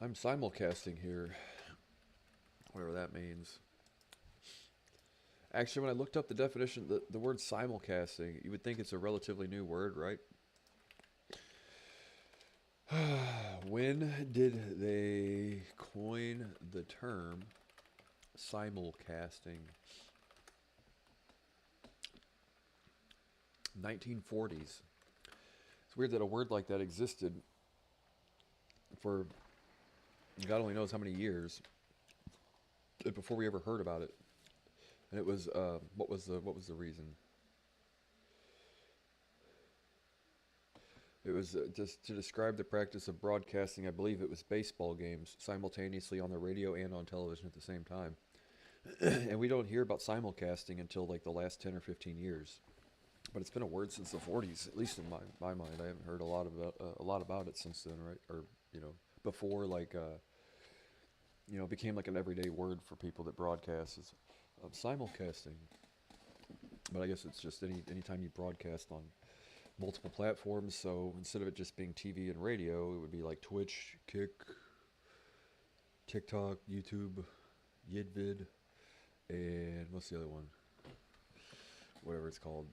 I'm simulcasting here, whatever that means. Actually, when I looked up the definition, the word simulcasting, you would think it's a relatively new word, right? When did they coin the term simulcasting? 1940s. It's weird that a word like that existed for God only knows how many years before we ever heard about it. And it was what was the reason? It was just to describe the practice of broadcasting. I believe it was baseball games simultaneously on the radio and on television at the same time. And we don't hear about simulcasting until like the last 10 or 15 years. But it's been a word since the 40s, at least in my mind. I haven't heard a lot about it since then, right? Or before became like an everyday word for people that broadcast is simulcasting. But I guess it's just anytime you broadcast on multiple platforms. So instead of it just being TV and radio, it would be like Twitch, Kick, TikTok, YouTube, Yidvid, and what's the other one? Whatever it's called.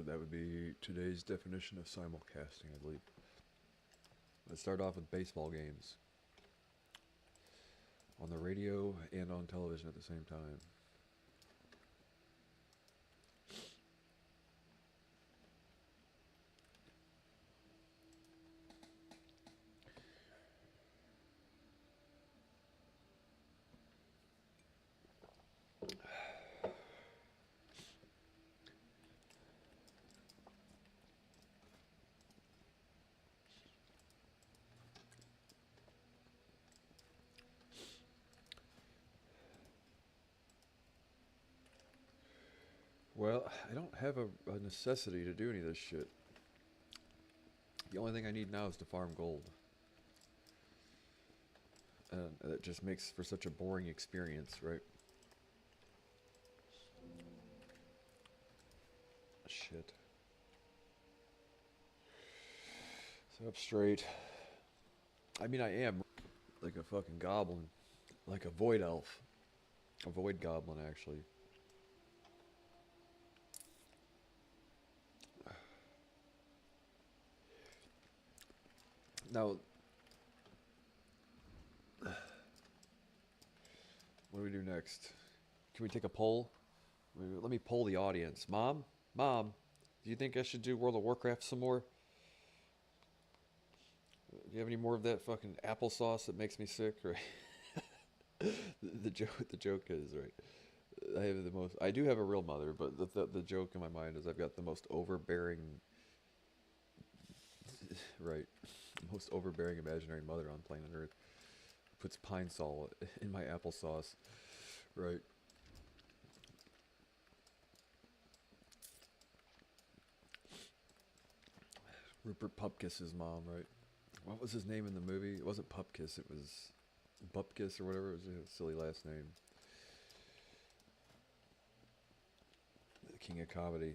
That would be today's definition of simulcasting, I believe. Let's start off with baseball games on the radio and on television at the same time. Well, I don't have a necessity to do any of this shit. The only thing I need now is to farm gold. And it just makes for such a boring experience, right? Shit. Sit up straight. I mean, I am like a fucking goblin. Like a void elf. A void goblin, actually. Now, what do we do next? Can we take a poll? Let me poll the audience. Mom, do you think I should do World of Warcraft some more? Do you have any more of that fucking applesauce that makes me sick? Right? The joke is right. I do have a real mother, but the joke in my mind is I've got the most overbearing, right, most overbearing imaginary mother on planet Earth. Puts pine sol in my applesauce, right? Rupert Pupkiss's mom, right? What was his name in the movie? It wasn't Pupkiss, it was Bupkis or whatever. It was a silly last name. The king of comedy.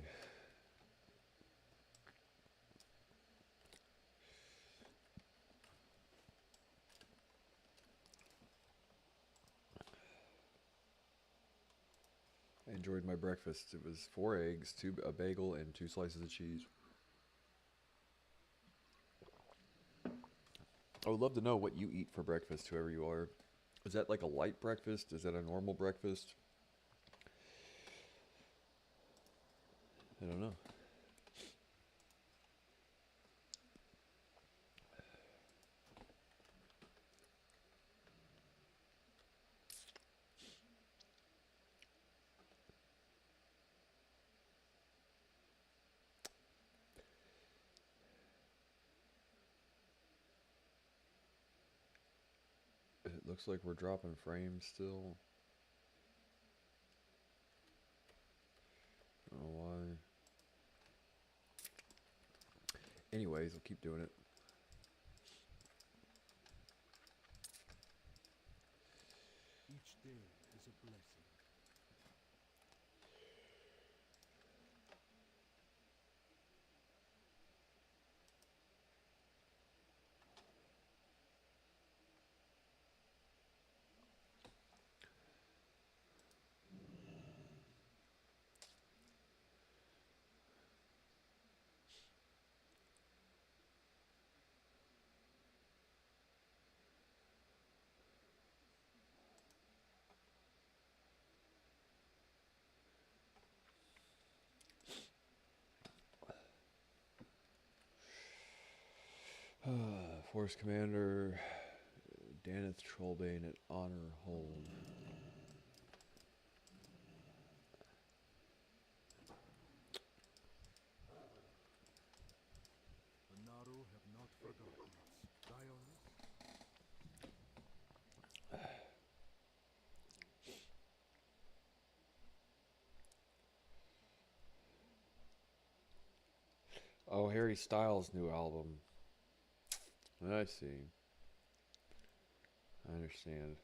I enjoyed my breakfast. It was 4 eggs, a bagel, and 2 slices of cheese. I would love to know what you eat for breakfast, whoever you are. Is that like a light breakfast? Is that a normal breakfast? I don't know. It looks like we're dropping frames still. I don't know why. Anyways, I'll keep doing it. Each day is a blessing. Force Commander, Daneth Trollbane at Honor Hold. The Naru have not forgotten us. Dios? Oh, Harry Styles' new album. I see. I understand.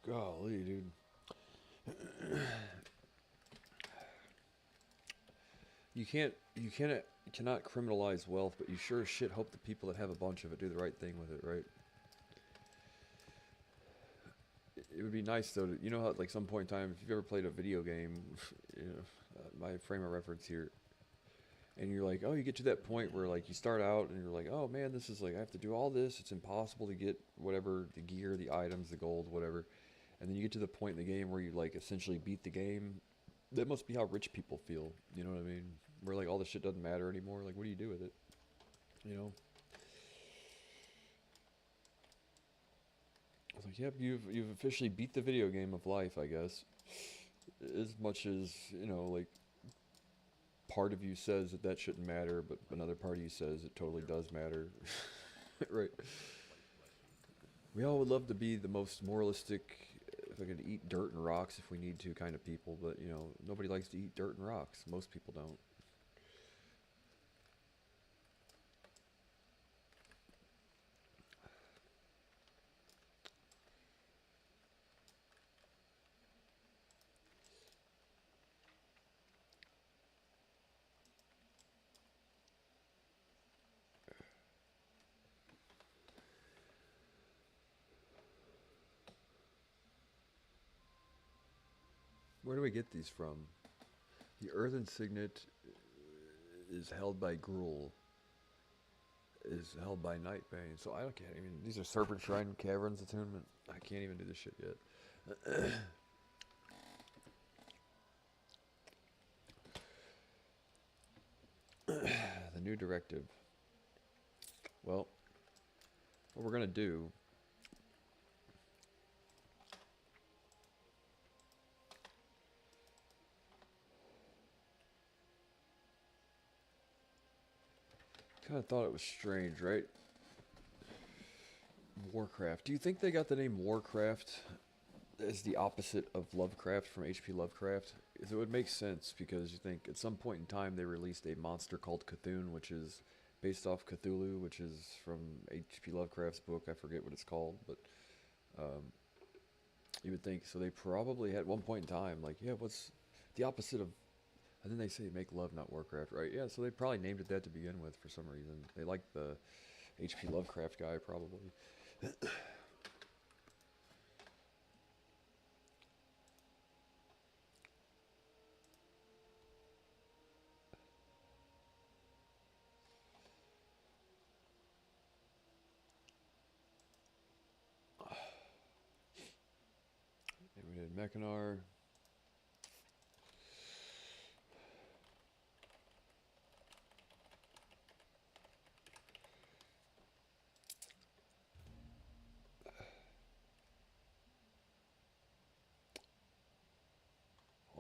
Golly, dude. You cannot criminalize wealth, but you sure as shit hope the people that have a bunch of it do the right thing with it, right? It would be nice though, you know how like some point in time, if you've ever played a video game, you know, my frame of reference here, and you're like, oh, you get to that point where like you start out and you're like, oh man, this is like I have to do all this. It's impossible to get whatever the gear, the items, the gold, whatever. And then you get to the point in the game where you like essentially beat the game. That must be how rich people feel. You know what I mean? Where like all this shit doesn't matter anymore. Like, what do you do with it? You know? It's like, yep, you've officially beat the video game of life, I guess. As much as like part of you says that that shouldn't matter, but another part of you says it totally does matter. Right? We all would love to be the most moralistic, if I could eat dirt and rocks if we need to kind of people, but nobody likes to eat dirt and rocks. Most people don't. Where do we get these from? The Earthen Signet is held by Gruul, is held by Nightbane. So I don't get. I mean, these are Serpent Shrine Caverns attunement. I can't even do this shit yet. The new directive. Well, what we're gonna do. Kind of thought it was strange, right? Warcraft. Do you think they got the name Warcraft as the opposite of Lovecraft from H.P. Lovecraft? It would make sense because you think at some point in time they released a monster called Cthulhu, which is based off Cthulhu, which is from H.P. Lovecraft's book. I forget what it's called, but um, you would think so. They probably at one point in time, like, yeah, what's the opposite of And then they say make love, not Warcraft, right? Yeah, so they probably named it that to begin with for some reason. They like the H.P. Lovecraft guy, probably. And we did Mechanar.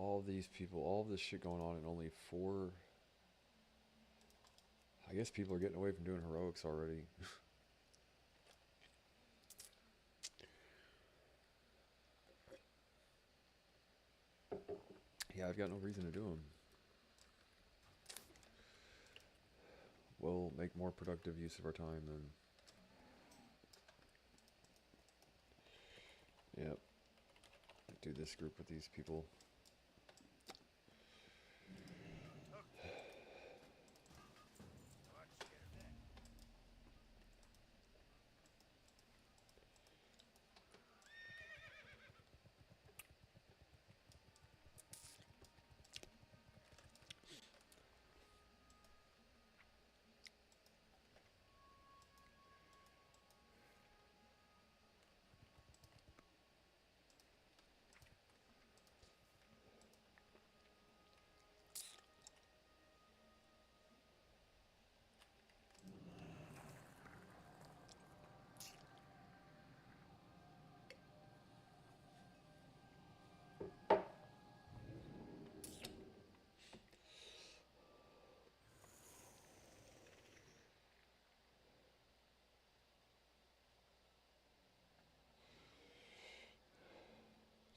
All these people, all this shit going on, and only 4. I guess people are getting away from doing heroics already. Yeah, I've got no reason to do them. We'll make more productive use of our time then. Yep. Do this group with these people.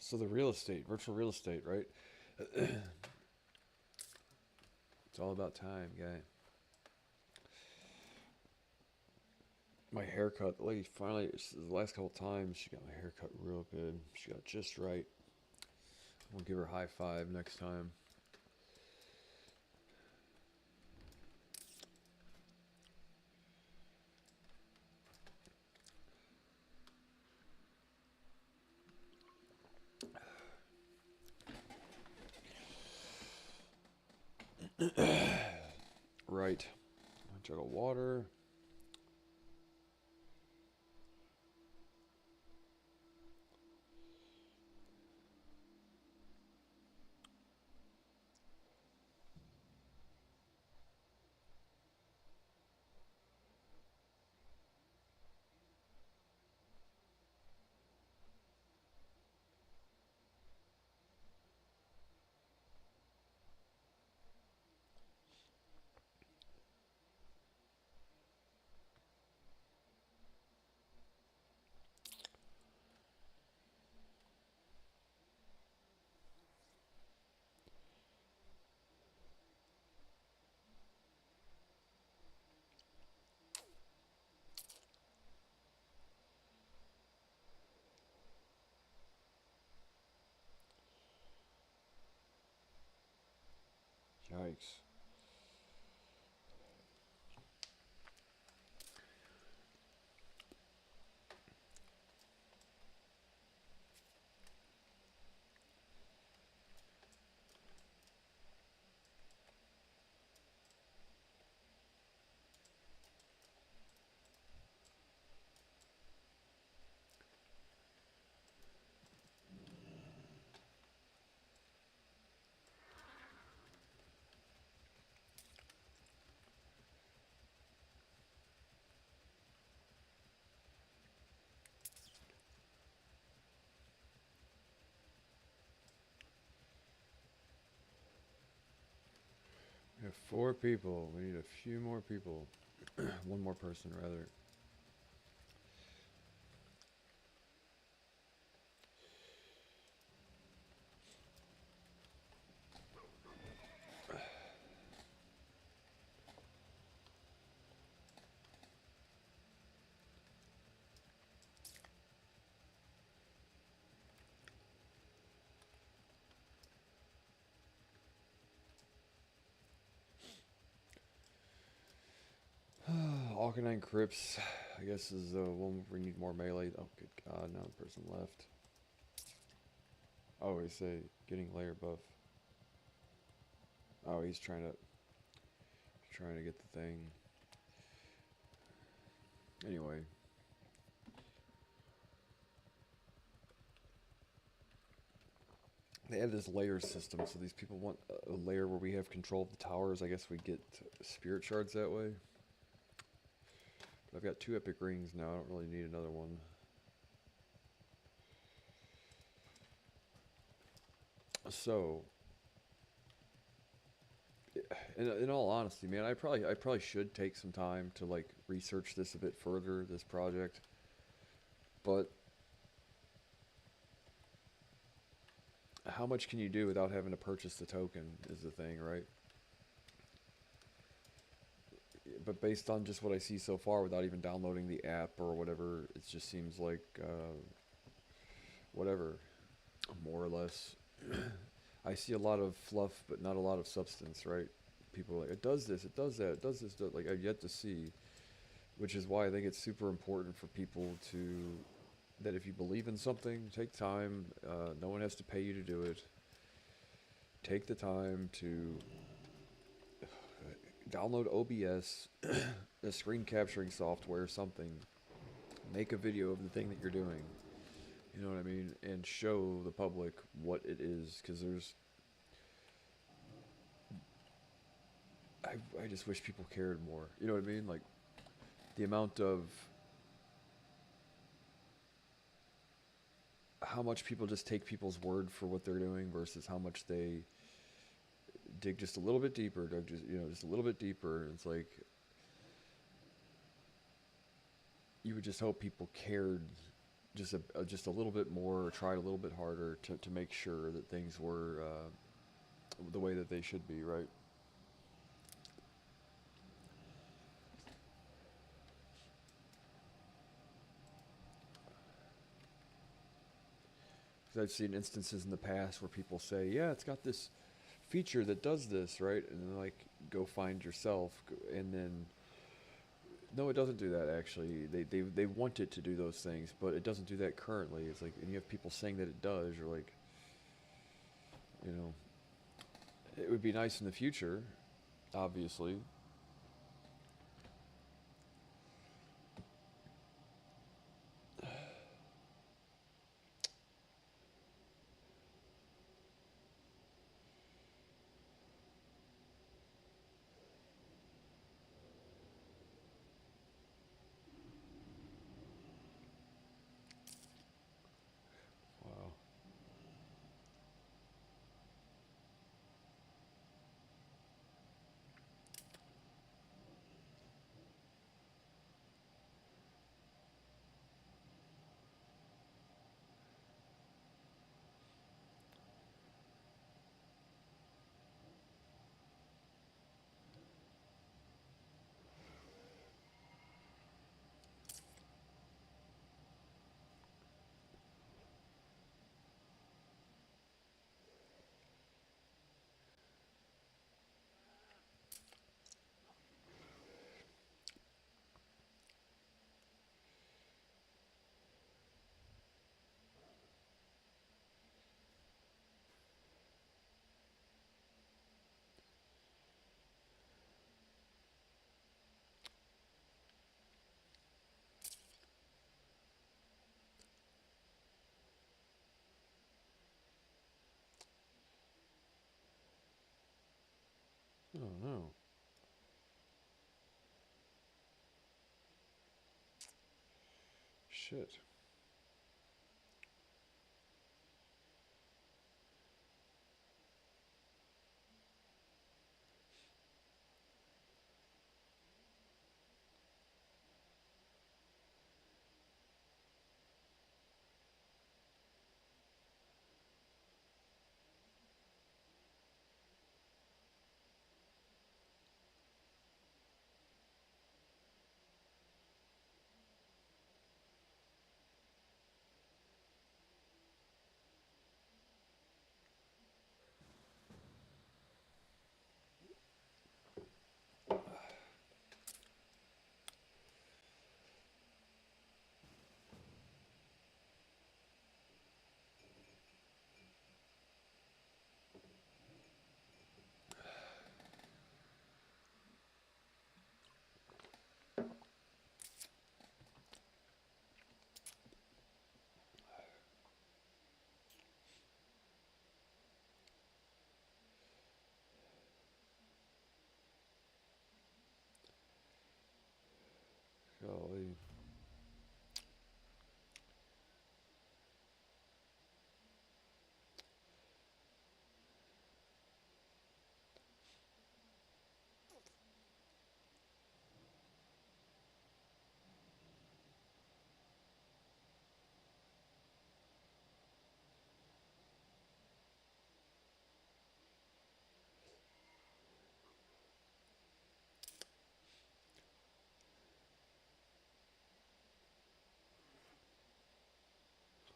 So the real estate, virtual real estate, right? It's all about time, guy. My haircut, the lady finally, the last couple times, she got my haircut real good. She got it just right. I'm gonna give her a high five next time. Right. A jug of water. Yikes. We have 4 people. We need a few more people. One more person, rather. Falconine Crypts, I guess, is the one where we need more melee. Oh, good God, now the person left. Oh, he's getting layer buff. Oh, he's trying to get the thing. Anyway. They have this layer system, so these people want a layer where we have control of the towers. I guess we get spirit shards that way. But I've got 2 epic rings now. I don't really need another one. So, in all honesty, man, I probably should take some time to like research this a bit further, this project. But how much can you do without having to purchase the token is the thing, right? But based on just what I see so far, without even downloading the app or whatever, it just seems like whatever, more or less. I see a lot of fluff, but not a lot of substance, right? People are like, it does this, it does that, it does this. Like, I've yet to see, which is why I think it's super important for people to, that if you believe in something, take time. No one has to pay you to do it. Take the time to download OBS, a screen capturing software, something. Make a video of the thing that you're doing. You know what I mean? And show the public what it is, because I just wish people cared more. You know what I mean? Like, the amount of how much people just take people's word for what they're doing versus how much they dig just a little bit deeper, just a little bit deeper. And it's like, you would just hope people cared just a little bit more, or tried a little bit harder to make sure that things were the way that they should be, right? 'Cause I've seen instances in the past where people say, yeah, it's got this feature that does this, right? And then, like, go find yourself, and then, no, it doesn't do that, actually. They want it to do those things, but it doesn't do that currently. It's like, and you have people saying that it does. You're like, you know, it would be nice in the future, obviously. Wow. Oh, no. Shit.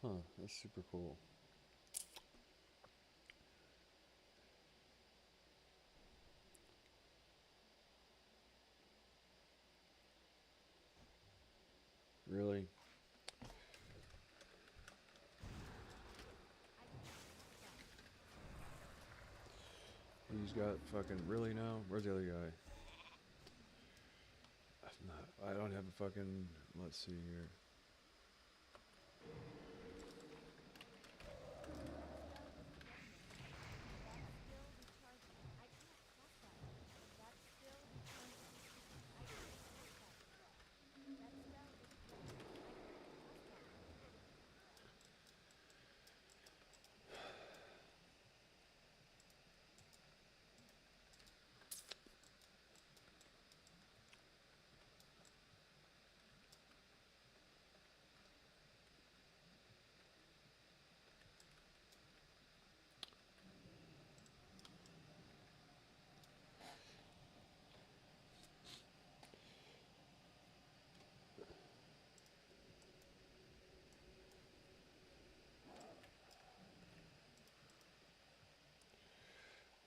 Huh, that's super cool. Really? He's got fucking really now? Where's the other guy? I don't have a fucking. Let's see here.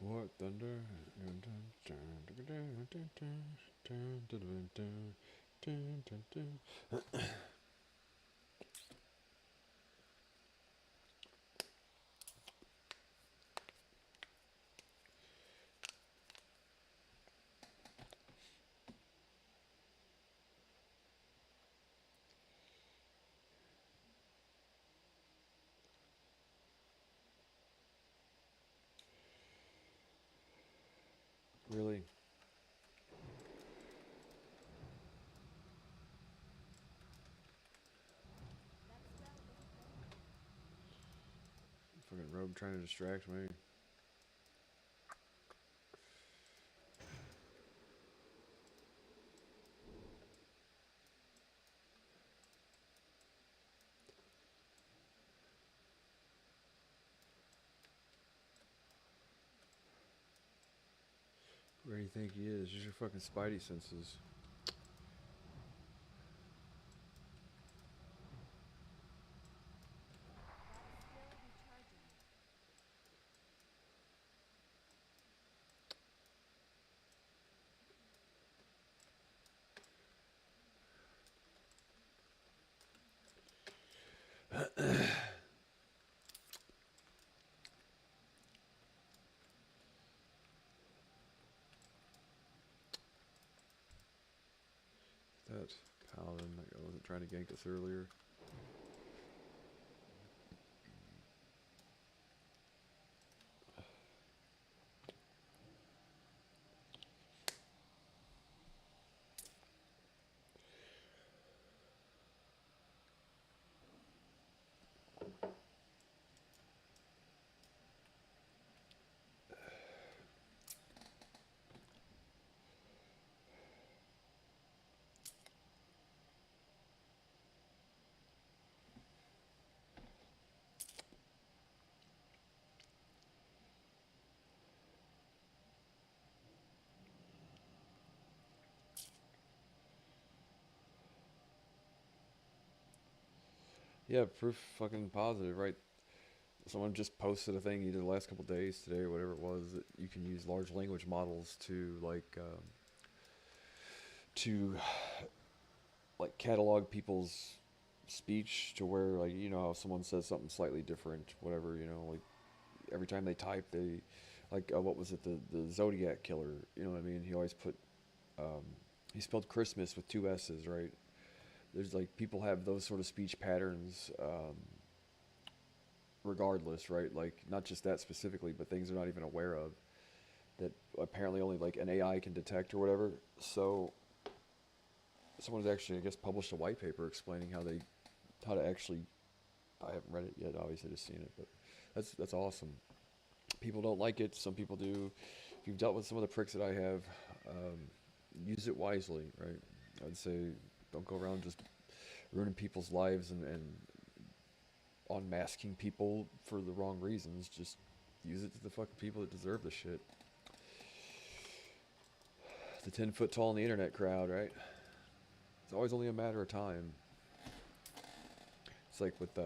What thunder? Really? Fucking rogue trying to distract me. Where do you think he is? Use your fucking spidey senses. That paladin, like I wasn't trying to gank us earlier. Yeah, proof fucking positive, right? Someone just posted a thing either the last couple days, today or whatever it was, that you can use large language models to like catalog people's speech to where, like, you know how someone says something slightly different, whatever, you know, like every time they type, they like what was it, the Zodiac killer, you know what I mean? He always put um, he spelled Christmas with two S's, right? There's like people have those sort of speech patterns, regardless, right? Like not just that specifically, but things they're not even aware of that apparently only like an AI can detect or whatever. So someone's actually, I guess, published a white paper explaining how to actually. I haven't read it yet, obviously, just seen it, but that's awesome. People don't like it. Some people do. If you've dealt with some of the pricks that I have, um, use it wisely, right? I'd say don't go around just ruining people's lives and unmasking people for the wrong reasons. Just use it to the fucking people that deserve the shit. The 10 foot tall in the internet crowd, right? It's always only a matter of time. It's like with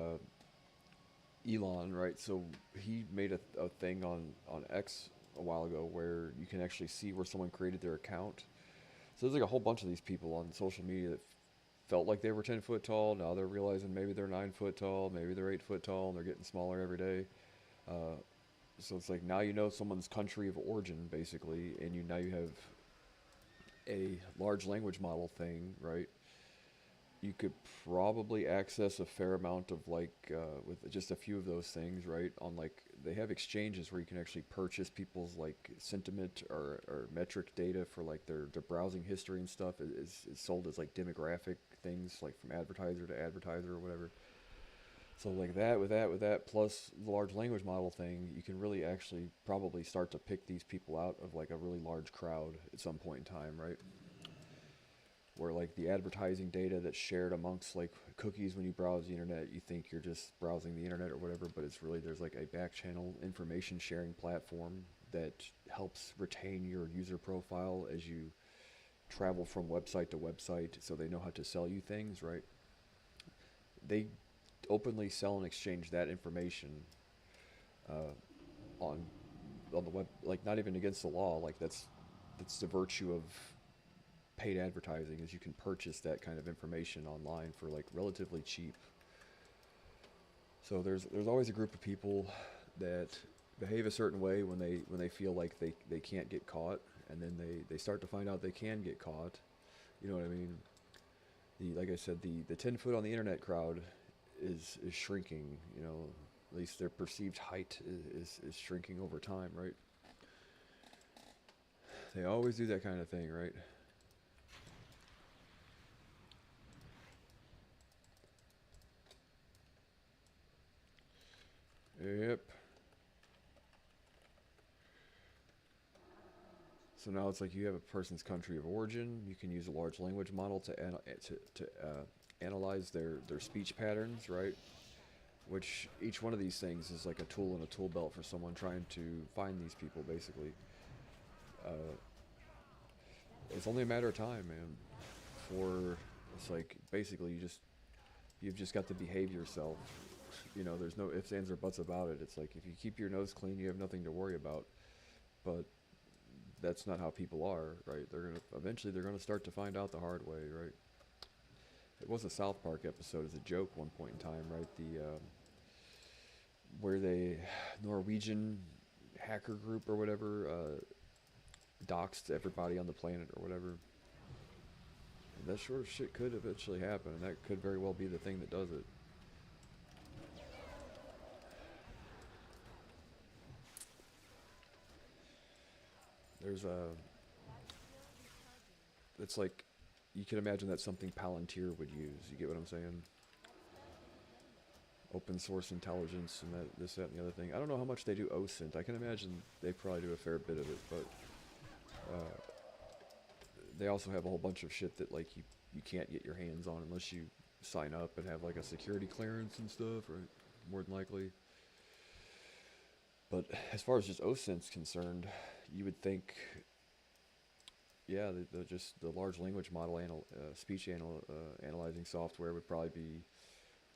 Elon, right? So he made a thing on X a while ago where you can actually see where someone created their account. So there's like a whole bunch of these people on social media that felt like they were 10 foot tall. Now they're realizing maybe they're 9 foot tall, maybe they're 8 foot tall, and they're getting smaller every day. Uh, so it's like now you know someone's country of origin basically, and you now you have a large language model thing, right? You could probably access a fair amount of with just a few of those things, right? On like they have exchanges where you can actually purchase people's like sentiment or metric data for like their browsing history and stuff is sold as like demographic things like from advertiser to advertiser or whatever. So like that plus the large language model thing, you can really actually probably start to pick these people out of like a really large crowd at some point in time, right? Where like the advertising data that's shared amongst like cookies when you browse the internet, you think you're just browsing the internet or whatever, but it's really there's like a back channel information sharing platform that helps retain your user profile as you travel from website to website, so they know how to sell you things, right? They openly sell and exchange that information uh, on on the web, like not even against the law. Like that's the virtue of paid advertising is you can purchase that kind of information online for like relatively cheap. So there's always a group of people that behave a certain way when they feel like they can't get caught, and then they start to find out they can get caught. You know what I mean? The like I said, the 10 foot on the internet crowd is shrinking. You know, at least their perceived height is shrinking over time, right? They always do that kind of thing, right? Yep. So now it's like you have a person's country of origin. You can use a large language model to analyze their speech patterns, right? Which each one of these things is like a tool in a tool belt for someone trying to find these people, basically. Uh, it's only a matter of time, man. For it's like basically you've just got to behave yourself. You know, there's no ifs, ands, or buts about it. It's like if you keep your nose clean, you have nothing to worry about. But that's not how people are, right? They're gonna start to find out the hard way, right? It was a South Park episode as a joke one point in time, right? The where they Norwegian hacker group or whatever doxed everybody on the planet or whatever. And that sort of shit could eventually happen, and that could very well be the thing that does it. There's a it's like you can imagine that's something Palantir would use. You get what I'm saying? Open source intelligence and that this, that, and the other thing. I don't know how much they do OSINT. I can imagine they probably do a fair bit of it, but uh, they also have a whole bunch of shit that like you can't get your hands on unless you sign up and have like a security clearance and stuff, right? More than likely. But as far as just OSINT's concerned, you would think, yeah, just the large language model analyzing software would probably be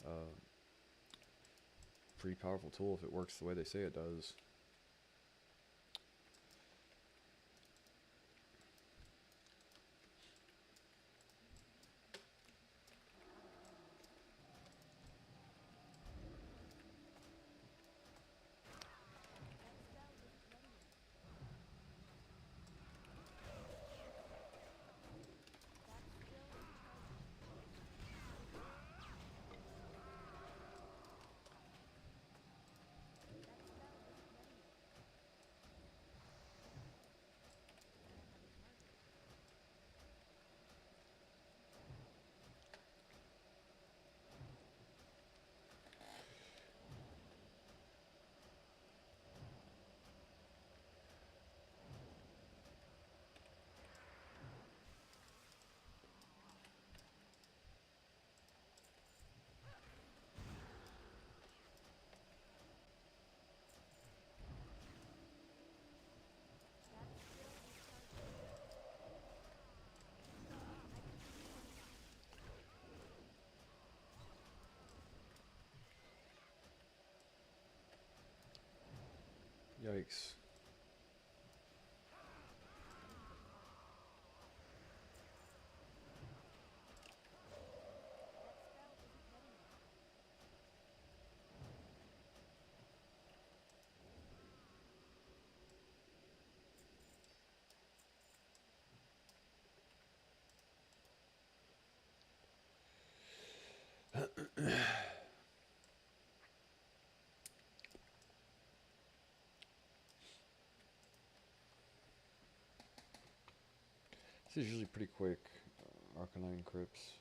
uh, pretty powerful tool if it works the way they say it does. Yikes. This is usually pretty quick. Arcanine Crypts.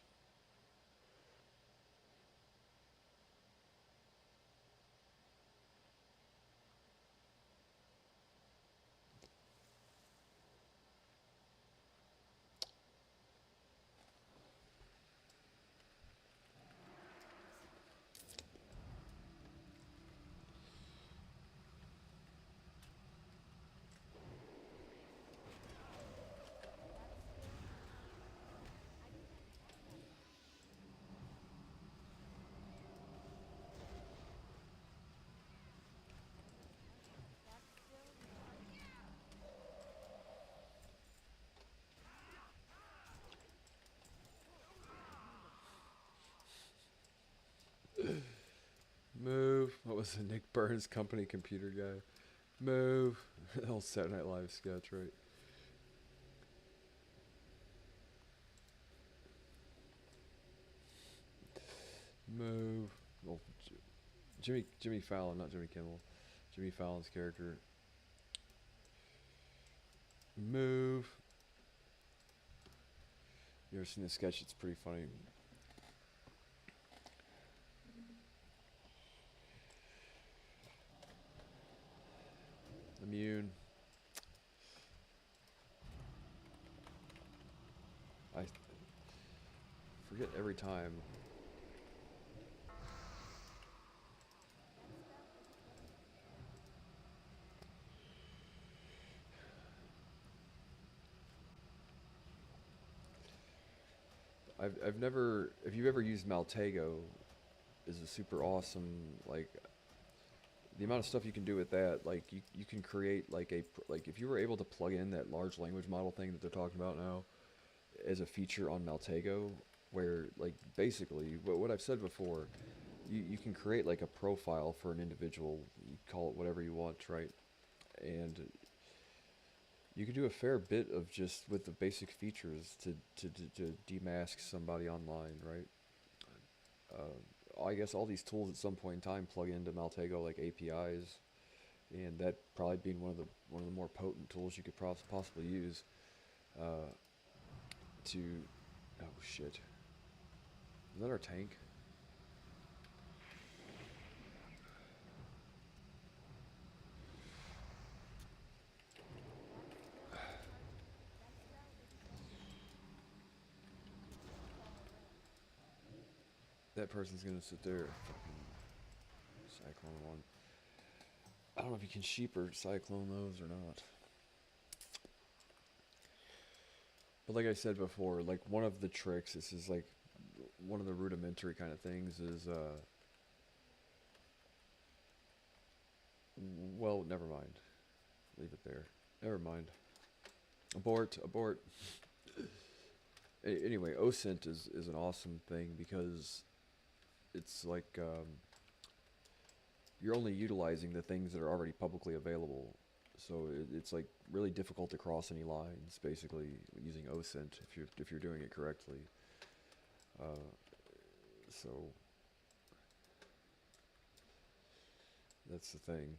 Move. What was the Nick Burns company computer guy? Move. Old Saturday Night Live sketch, right? Move. Well, Jimmy Fallon, not Jimmy Kimmel. Jimmy Fallon's character. Move. You ever seen this sketch? It's pretty funny. Immune. I forget every time. I've never. If you've ever used Maltego, is a super awesome, like, the amount of stuff you can do with that. Like, you can create like like, if you were able to plug in that large language model thing that they're talking about now as a feature on Maltego, where, like, basically what I've said before, you can create like a profile for an individual. You call it whatever you want, right? And you can do a fair bit of just with the basic features to demask somebody online, right? I guess all these tools at some point in time plug into Maltego like APIs, and that probably being one of the more potent tools you could possibly use uh, to. Oh shit! Is that our tank? That person's gonna sit there. Fucking cyclone one. I don't know if you can sheep or cyclone those or not. But like I said before, like, one of the tricks, this is like one of the rudimentary kind of things, is well, never mind. Leave it there. Never mind. Abort, abort. Anyway, OSINT is an awesome thing because it's like, you're only utilizing the things that are already publicly available. So it's like really difficult to cross any lines, basically, using OSINT if you're doing it correctly. Uh, so that's the thing.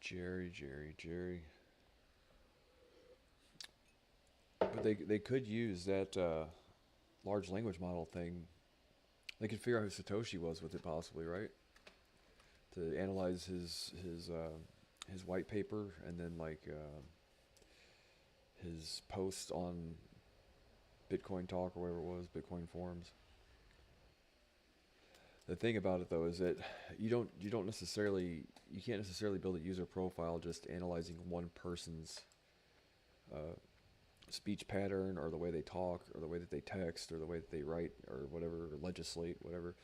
Jerry. But they could use that large language model thing. They could figure out who Satoshi was with it, possibly, right? to analyze his white paper, and then like his post on Bitcoin Talk or whatever it was, Bitcoin forums. The thing about it though is that you can't necessarily build a user profile just analyzing one person's uh, speech pattern, or the way they talk, or the way that they text, or the way that they write, or whatever, or legislate, whatever.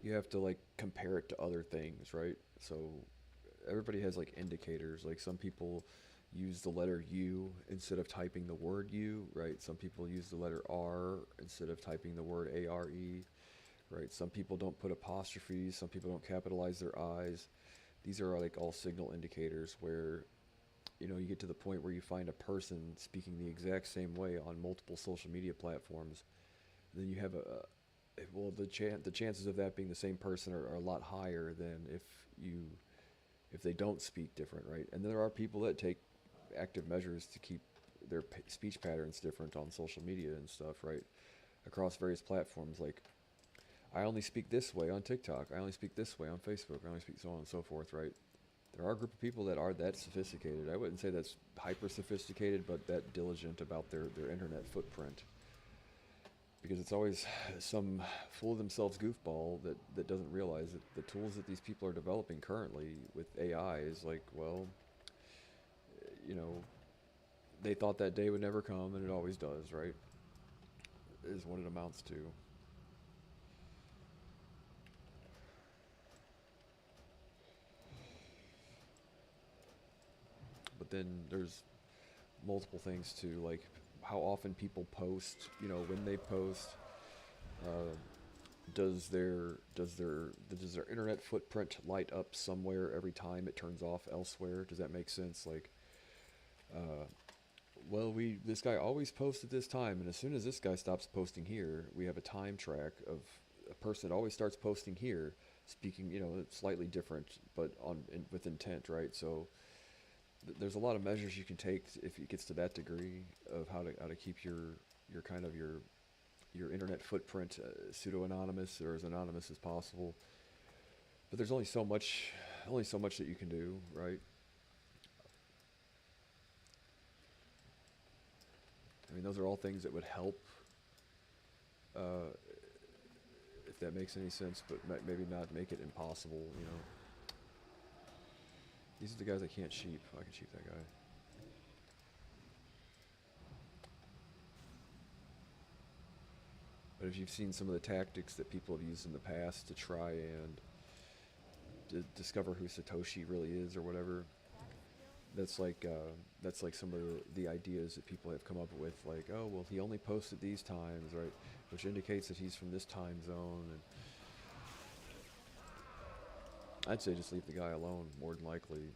You have to like compare it to other things, right? So everybody has like indicators. Like some people use the letter U instead of typing the word U, right? Some people use the letter R instead of typing the word ARE, right? Some people don't put apostrophes, some people don't capitalize their I's. These are like all signal indicators where, you know, you get to the point where you find a person speaking the exact same way on multiple social media platforms. Then you have the chances of that being the same person are a lot higher than if they don't speak different, right? And there are people that take active measures to keep their speech patterns different on social media and stuff, right? Across various platforms. Like, I only speak this way on TikTok, I only speak this way on Facebook, I only speak so on and so forth, right? There are a group of people that are that sophisticated. I wouldn't say that's hyper sophisticated, but that diligent about their internet footprint. Because it's always some fool of themselves goofball that doesn't realize that the tools that these people are developing currently with AI is like, well, you know, they thought that day would never come, and it always does, right? Is what it amounts to. But then there's multiple things too, like how often people post, you know, when they post. Uh, does their internet footprint light up somewhere every time it turns off elsewhere? Does that make sense? Like, uh, well, this guy always posts at this time, and as soon as this guy stops posting here, we have a time track of a person that always starts posting here, speaking, you know, slightly different, but with intent, right? So there's a lot of measures you can take if it gets to that degree of how to keep your kind of your internet footprint pseudo anonymous, or as anonymous as possible. But there's only so much that you can do, right? I mean, those are all things that would help, uh, if that makes any sense, but maybe not make it impossible, you know. These are the guys that can't sheep. I can sheep that guy. But if you've seen some of the tactics that people have used in the past to try and discover who Satoshi really is or whatever, that's like some of the ideas that people have come up with, like, oh well, he only posts at these times, right, which indicates that he's from this time zone. And I'd say just leave the guy alone, more than likely.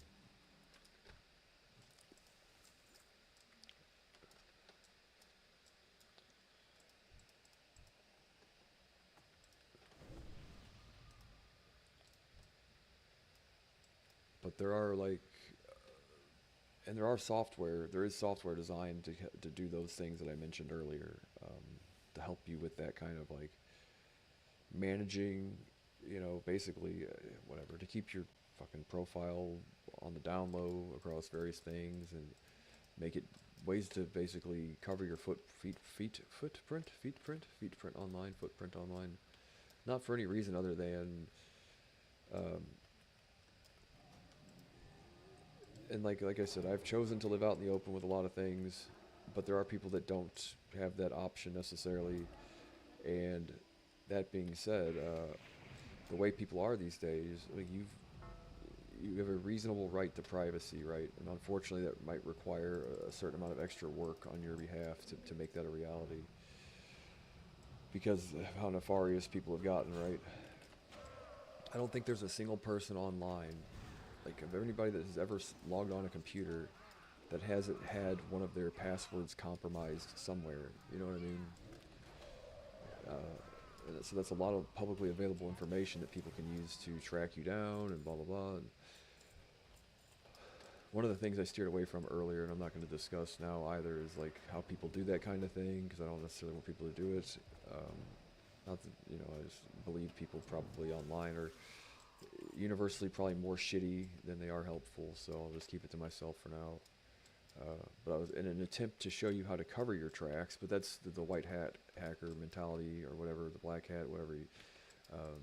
But there is software designed to do those things that I mentioned earlier, to help you with that kind of like managing, you know, basically, whatever, to keep your fucking profile on the down low across various things, and make it ways to basically cover your footprint online, not for any reason other than, um, and like I said, I've chosen to live out in the open with a lot of things, but there are people that don't have that option necessarily. And that being said, the way people are these days, like, you have a reasonable right to privacy, right? And unfortunately, that might require a certain amount of extra work on your behalf to make that a reality, because of how nefarious people have gotten, right? I don't think there's a single person online, like of anybody that has ever logged on a computer, that hasn't had one of their passwords compromised somewhere. You know what I mean? So that's a lot of publicly available information that people can use to track you down and blah blah blah. And one of the things I steered away from earlier, and I'm not going to discuss now either, is like how people do that kind of thing, because I don't necessarily want people to do it. Not that, you know, I just believe people probably online are, universally probably more shitty than they are helpful, so I'll just keep it to myself for now. But I was in an attempt to show you how to cover your tracks, but that's the white hat hacker mentality or whatever, the black hat, whatever. Um,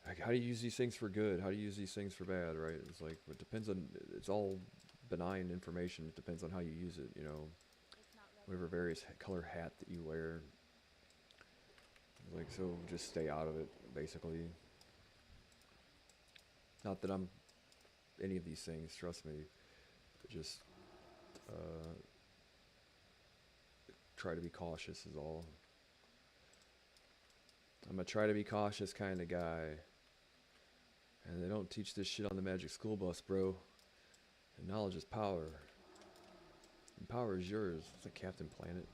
like, how do you use these things for good? How do you use these things for bad, right? It's like, it depends on, it's all benign information. It depends on how you use it, you know, whatever various color hat that you wear. Like, so just stay out of it, basically. Not that I'm any of these things, trust me. Just try to be cautious is all. I'm a try to be cautious kind of guy. And they don't teach this shit on the Magic School Bus, bro. And knowledge is power. And power is yours. It's like Captain Planet.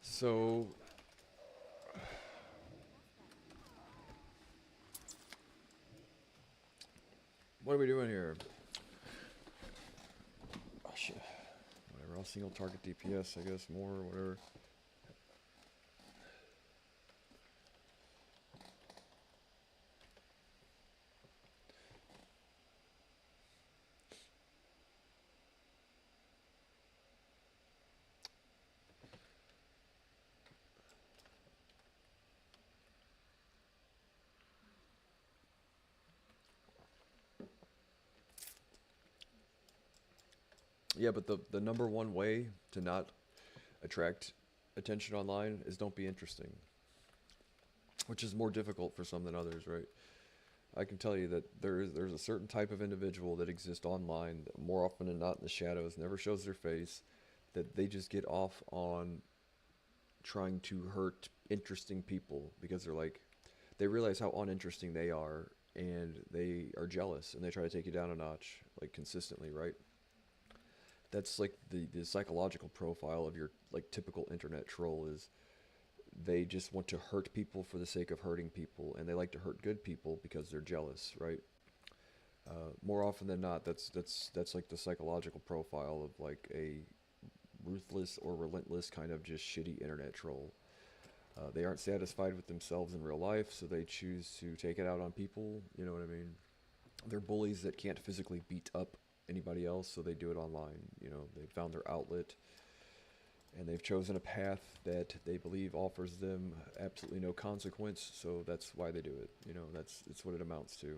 So, what are we doing here? Oh shit. Whatever, I'll single target DPS, I guess, more or whatever. Yeah, but the number one way to not attract attention online is don't be interesting. Which is more difficult for some than others, right? I can tell you that there's a certain type of individual that exists online that more often than not in the shadows, never shows their face, that they just get off on trying to hurt interesting people because they're like, they realize how uninteresting they are and they are jealous and they try to take you down a notch, like consistently, right? That's like the psychological profile of your like typical internet troll is they just want to hurt people for the sake of hurting people, and they like to hurt good people because they're jealous, right? More often than not, that's like the psychological profile of like a ruthless or relentless kind of just shitty internet troll. They aren't satisfied with themselves in real life, so they choose to take it out on people. You know what I mean? They're bullies that can't physically beat up anybody else, so they do it online. You know, they found their outlet, and they've chosen a path that they believe offers them absolutely no consequence, so that's why they do it. You know, it's what it amounts to.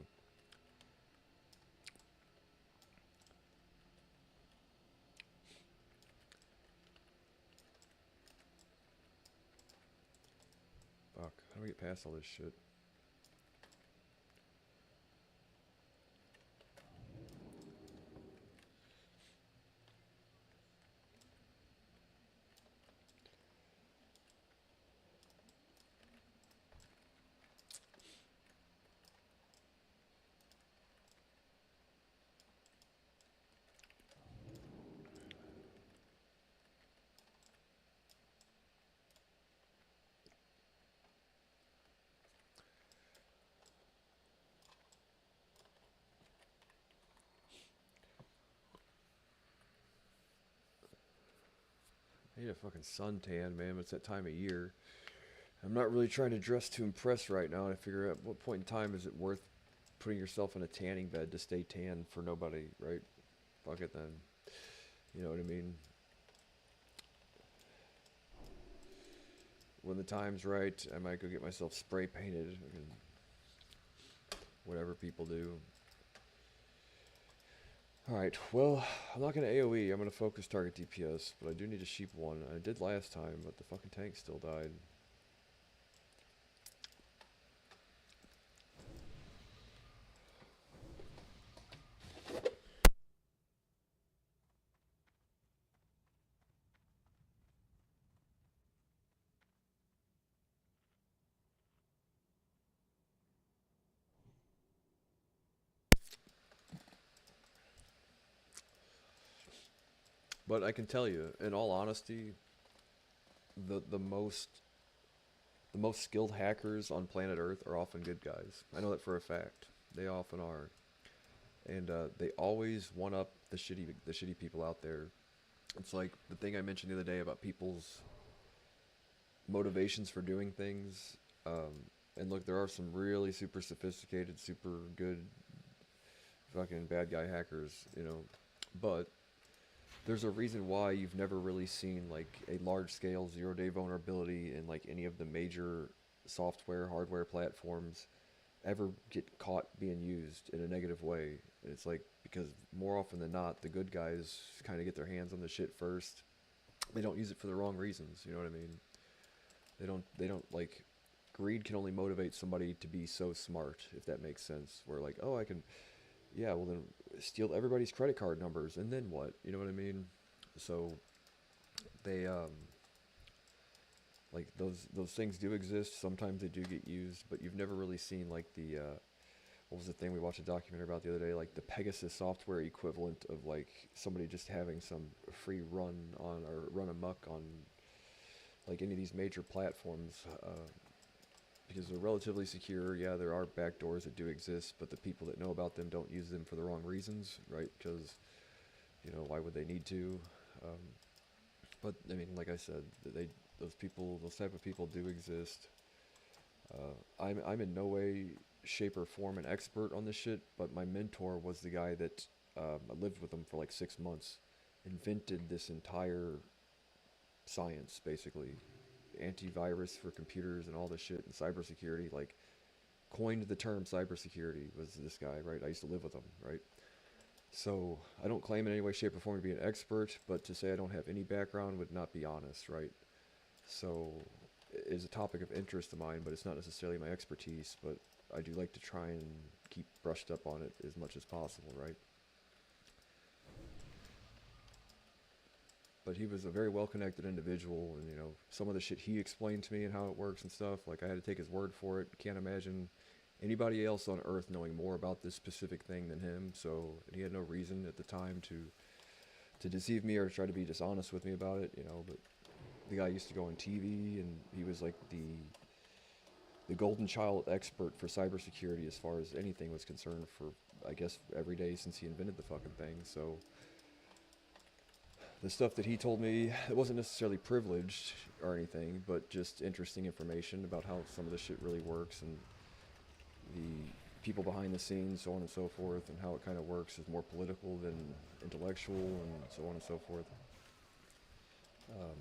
Fuck, how do we get past all this shit? I need a fucking suntan, man, but it's that time of year. I'm not really trying to dress to impress right now, and I figure out what point in time is it worth putting yourself in a tanning bed to stay tan for nobody, right? Fuck it then. You know what I mean? When the time's right, I might go get myself spray painted. Whatever people do. Alright, well, I'm not going to AoE. I'm going to focus target DPS, but I do need a sheep one. I did last time, but the fucking tank still died. But I can tell you, in all honesty, the the most skilled hackers on planet Earth are often good guys. I know that for a fact. They often are, and they always one up the shitty people out there. It's like the thing I mentioned the other day about people's motivations for doing things. And look, there are some really super sophisticated, super good fucking bad guy hackers, you know, but there's a reason why you've never really seen like a large scale 0 day vulnerability in like any of the major software hardware platforms ever get caught being used in a negative way. And it's like because more often than not the good guys kind of get their hands on the shit first. They don't use it for the wrong reasons, you know what I mean? They don't like greed can only motivate somebody to be so smart, if that makes sense, where like, oh, I can, yeah, well then steal everybody's credit card numbers and then what, you know what I mean? So they like those things do exist. Sometimes they do get used, but you've never really seen like the what was the thing we watched a documentary about the other day, like the Pegasus software equivalent of like somebody just having some free run on or run amok on like any of these major platforms, because they're relatively secure. Yeah, there are backdoors that do exist, but the people that know about them don't use them for the wrong reasons, right? Because you know why would they need to? Um, but I mean, like I said, those type of people do exist. I'm in no way, shape, or form an expert on this shit, but my mentor was the guy that I lived with him for like 6 months, invented this entire science, basically, antivirus for computers and all this shit and cybersecurity. Like, coined the term cybersecurity was this guy, right? I used to live with him, right? So I don't claim in any way, shape, or form to be an expert, but to say I don't have any background would not be honest, right? So it is a topic of interest of mine, but it's not necessarily my expertise. But I do like to try and keep brushed up on it as much as possible, right? But he was a very well-connected individual, and you know some of the shit he explained to me and how it works and stuff. Like I had to take his word for it. Can't imagine anybody else on Earth knowing more about this specific thing than him. So and he had no reason at the time to deceive me or try to be dishonest with me about it. You know, but the guy used to go on TV, and he was like the golden child expert for cybersecurity as far as anything was concerned for I guess every day since he invented the fucking thing. So the stuff that he told me, it wasn't necessarily privileged or anything, but just interesting information about how some of this shit really works and the people behind the scenes, so on and so forth, and how it kind of works is more political than intellectual, and so on and so forth. Um,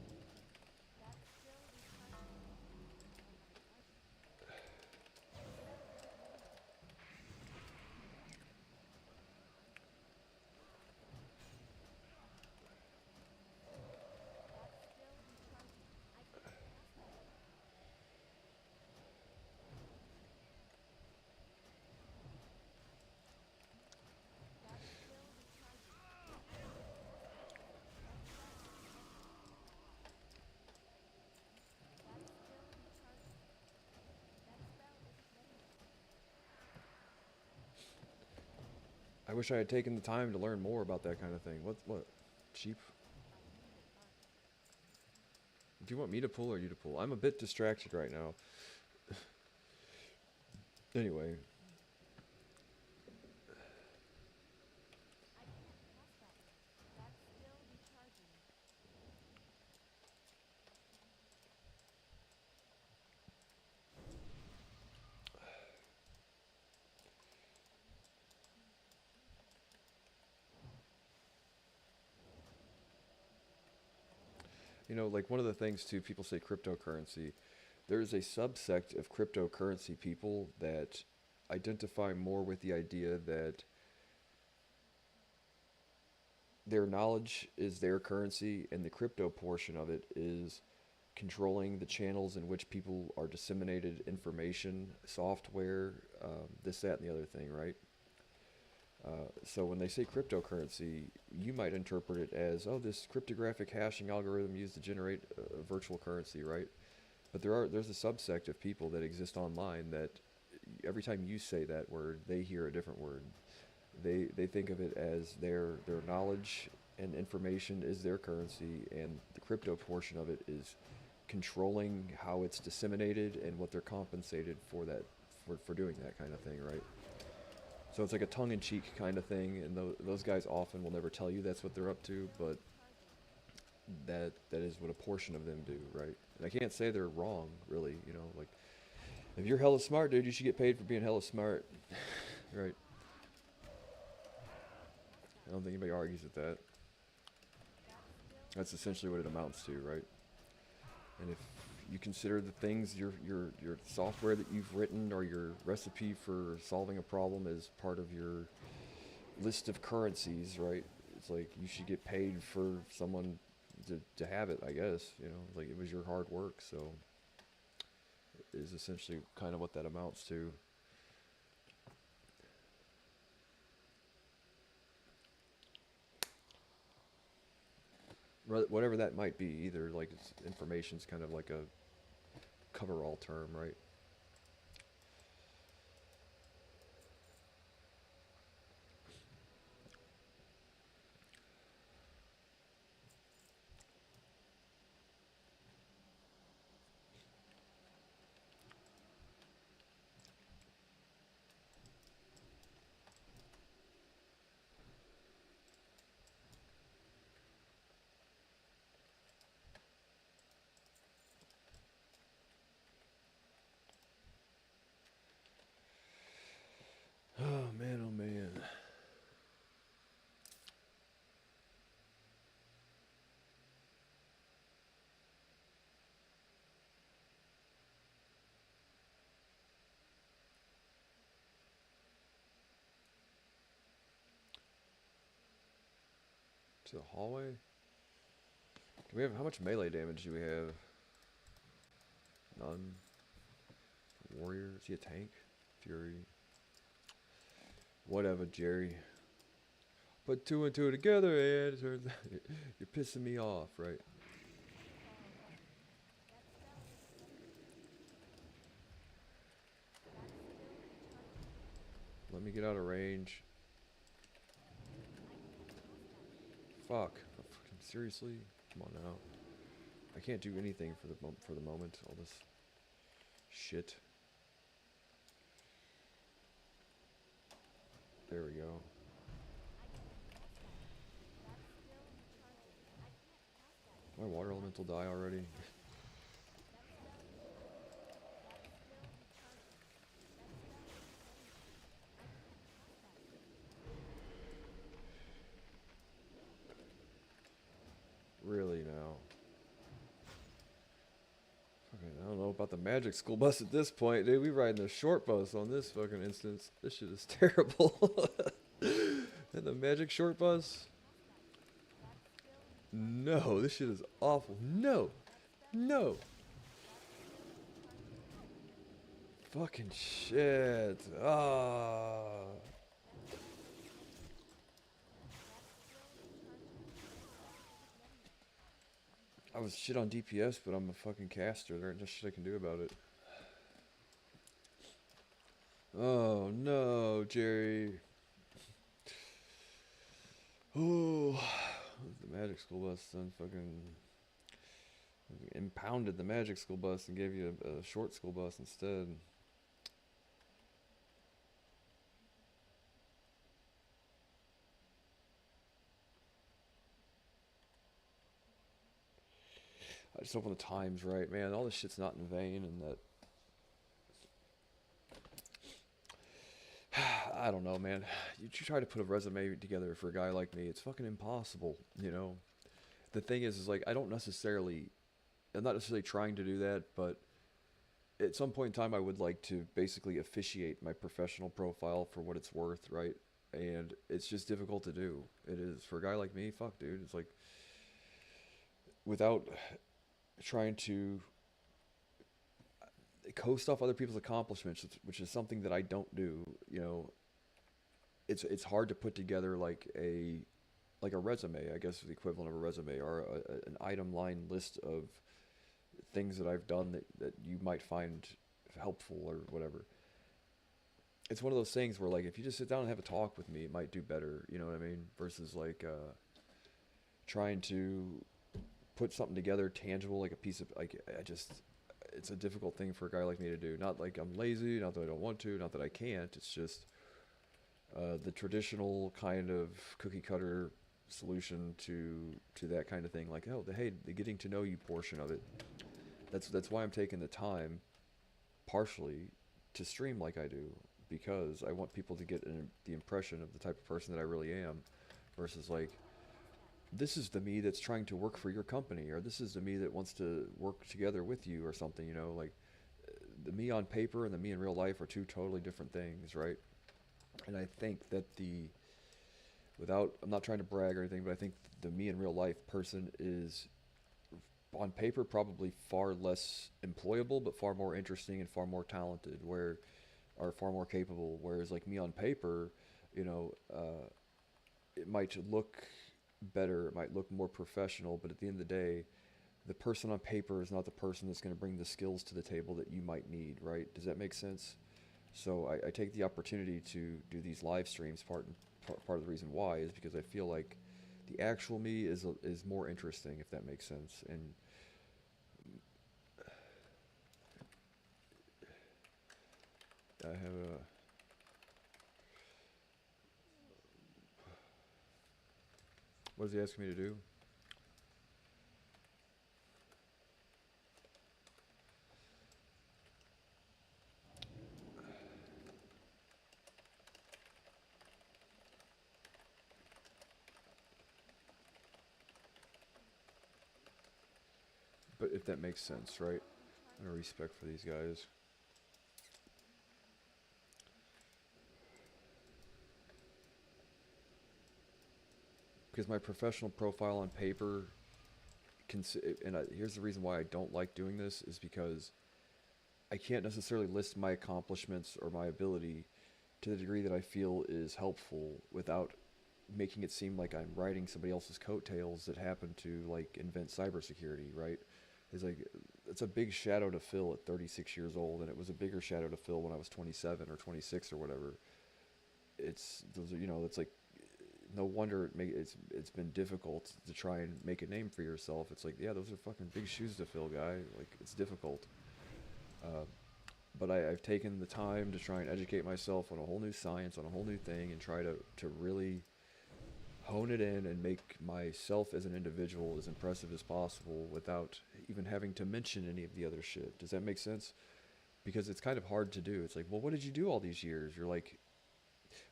I wish I had taken the time to learn more about that kind of thing. What? Sheep? Do you want me to pull or you to pull? I'm a bit distracted right now. Anyway, you know, like one of the things too, people say cryptocurrency. There's a subsect of cryptocurrency people that identify more with the idea that their knowledge is their currency, and the crypto portion of it is controlling the channels in which people are disseminated information, software, this, that, and the other thing, right? So when they say cryptocurrency, you might interpret it as, oh, this cryptographic hashing algorithm used to generate a virtual currency, right? But there's a subsect of people that exist online that every time you say that word, they hear a different word. They think of it as their knowledge and information is their currency, and the crypto portion of it is controlling how it's disseminated and what they're compensated for that for doing that kind of thing, right? So it's like a tongue-in-cheek kind of thing, and those guys often will never tell you that's what they're up to, but that is what a portion of them do, right? And I can't say they're wrong, really. You know, like if you're hella smart, dude, you should get paid for being hella smart, right? I don't think anybody argues with that. That's essentially what it amounts to, right? And if you consider the things your software that you've written or your recipe for solving a problem as part of your list of currencies, right? It's like you should get paid for someone to have it, I guess. You know, like it was your hard work, so it is essentially kind of what that amounts to. Whatever that might be, either like it's information's kind of like a cover-all term, right? Oh man, oh man. To the hallway? Do we have how much melee damage do we have? None. Warrior? Is he a tank? Fury. Whatever, Jerry. Put two and two together, and you're pissing me off, right? Let me get out of range. Fuck. Oh, fucking seriously? Come on now. I can't do anything for the moment. All this shit. There we go. My water elemental die already? Really now? Fucking, I don't know about the magic school bus at this point, dude. We riding the short bus on this fucking instance. This shit is terrible. And the magic short bus? No, this shit is awful. No. No. Fucking shit. Ah. I was shit on DPS, but I'm a fucking caster. There ain't just shit I can do about it. Oh no, Jerry. Oh, the magic school bus then fucking impounded the magic school bus and gave you a short school bus instead. I just hope when the time's right, man. All this shit's not in vain, and that I don't know, man. You try to put a resume together for a guy like me, it's fucking impossible, you know. The thing is like I'm not necessarily trying to do that, but at some point in time I would like to basically officiate my professional profile for what it's worth, right? And it's just difficult to do. It is for a guy like me. Fuck, dude. It's like without trying to coast off other people's accomplishments, which is something that I don't do. You know, it's hard to put together like a resume, I guess, the equivalent of a resume, or an item line list of things that I've done that you might find helpful or whatever. It's one of those things where like if you just sit down and have a talk with me, it might do better. You know what I mean? Versus like trying to put something together tangible, like a piece of like I just it's a difficult thing for a guy like me to do. Not like I'm lazy, not that I don't want to, not that I can't. It's just the traditional kind of cookie cutter solution to that kind of thing. Like, oh, the getting to know you portion of it. That's why I'm taking the time, partially, to stream like I do, because I want people to get the impression of the type of person that I really am, versus like, this is the me that's trying to work for your company, or this is the me that wants to work together with you, or something. Like the me on paper and the me in real life are two totally different things, right? And I think that I'm not trying to brag or anything, but I think the me in real life person is on paper probably far less employable, but far more interesting and far more talented, or far more capable. Whereas like me on paper, you know, it might look better, it might look more professional, but at the end of the day, the person on paper is not the person that's going to bring the skills to the table that you might need, right? Does that make sense? So I take the opportunity to do these live streams. Part of the reason why is because I feel like the actual me is more interesting, if that makes sense. And I have a what is he asking me to do? But if that makes sense, right? I have respect for these guys. Because my professional profile on paper, here's the reason why I don't like doing this, is because I can't necessarily list my accomplishments or my ability to the degree that I feel is helpful without making it seem like I'm riding somebody else's coattails that happen to like invent cybersecurity, right? It's like it's a big shadow to fill at 36 years old, and it was a bigger shadow to fill when I was 27 or 26 or whatever. It's those are, it's like no wonder it's been difficult to try and make a name for yourself. It's like, yeah, those are fucking big shoes to fill, guy. Like, it's difficult. Uh, but I've taken the time to try and educate myself on a whole new science, on a whole new thing, and try to really hone it in and make myself as an individual as impressive as possible without even having to mention any of the other shit. Does that make sense? Because it's kind of hard to do. It's like, well, what did you do all these years? You're like,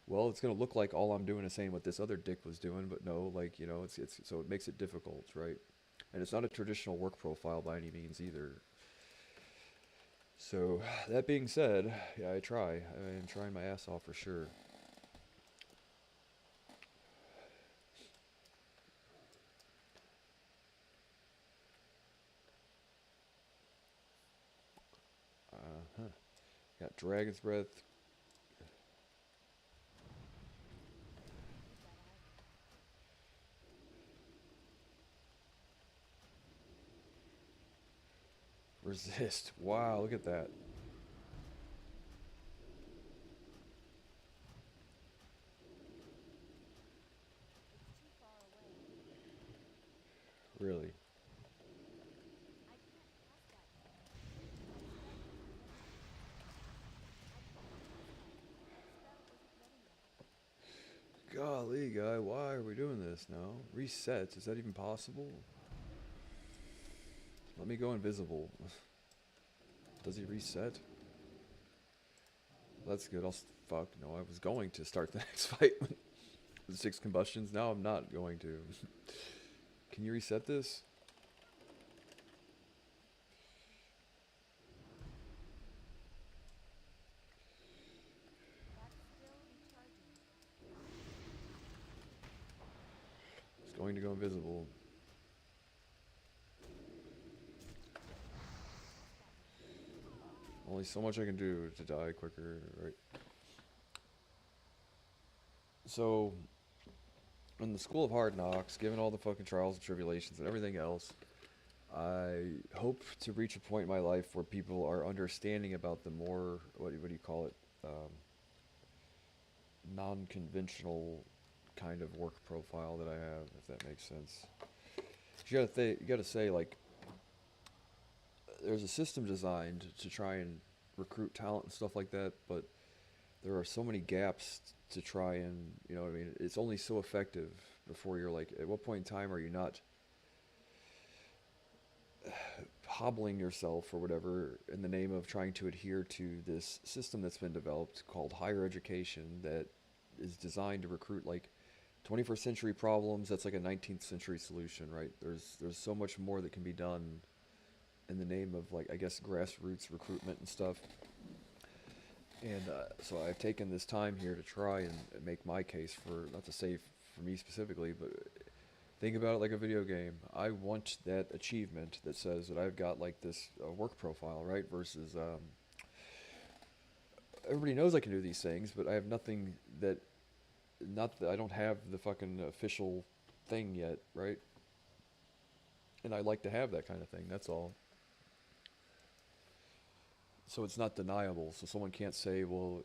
well, it's gonna look like all I'm doing is saying what this other dick was doing, but no, like, it's so it makes it difficult, right? And it's not a traditional work profile by any means either. So that being said, yeah, I am trying my ass off for sure. Uh-huh. Got Dragon's Breath. Resist. Wow, look at that. Really. Golly, guy, why are we doing this now? Resets, is that even possible? Let me go invisible. Does he reset? That's good. Fuck, no, I was going to start the next fight with the 6 combustions. Now I'm not going to. Can you reset this? It's going to go invisible. Only so much I can do to die quicker, right? So, in the School of Hard Knocks, given all the fucking trials and tribulations and everything else, I hope to reach a point in my life where people are understanding about the more, what do you call it, non-conventional kind of work profile that I have, if that makes sense. You gotta say like there's a system designed to try and recruit talent and stuff like that, but there are so many gaps to try and you know what I mean. It's only so effective before you're like, at what point in time are you not hobbling yourself or whatever in the name of trying to adhere to this system that's been developed called higher education that is designed to recruit like 21st century problems. That's like a 19th century solution, right? There's so much more that can be done in the name of like I guess grassroots recruitment and stuff. And so I've taken this time here to try and make my case for, not to say for me specifically, but think about it like a video game. I want that achievement that says that I've got like this work profile, right? Versus everybody knows I can do these things, but I have nothing that, not that I don't have the fucking official thing yet, right? And I like to have that kind of thing. That's all. So it's not deniable. So someone can't say, well,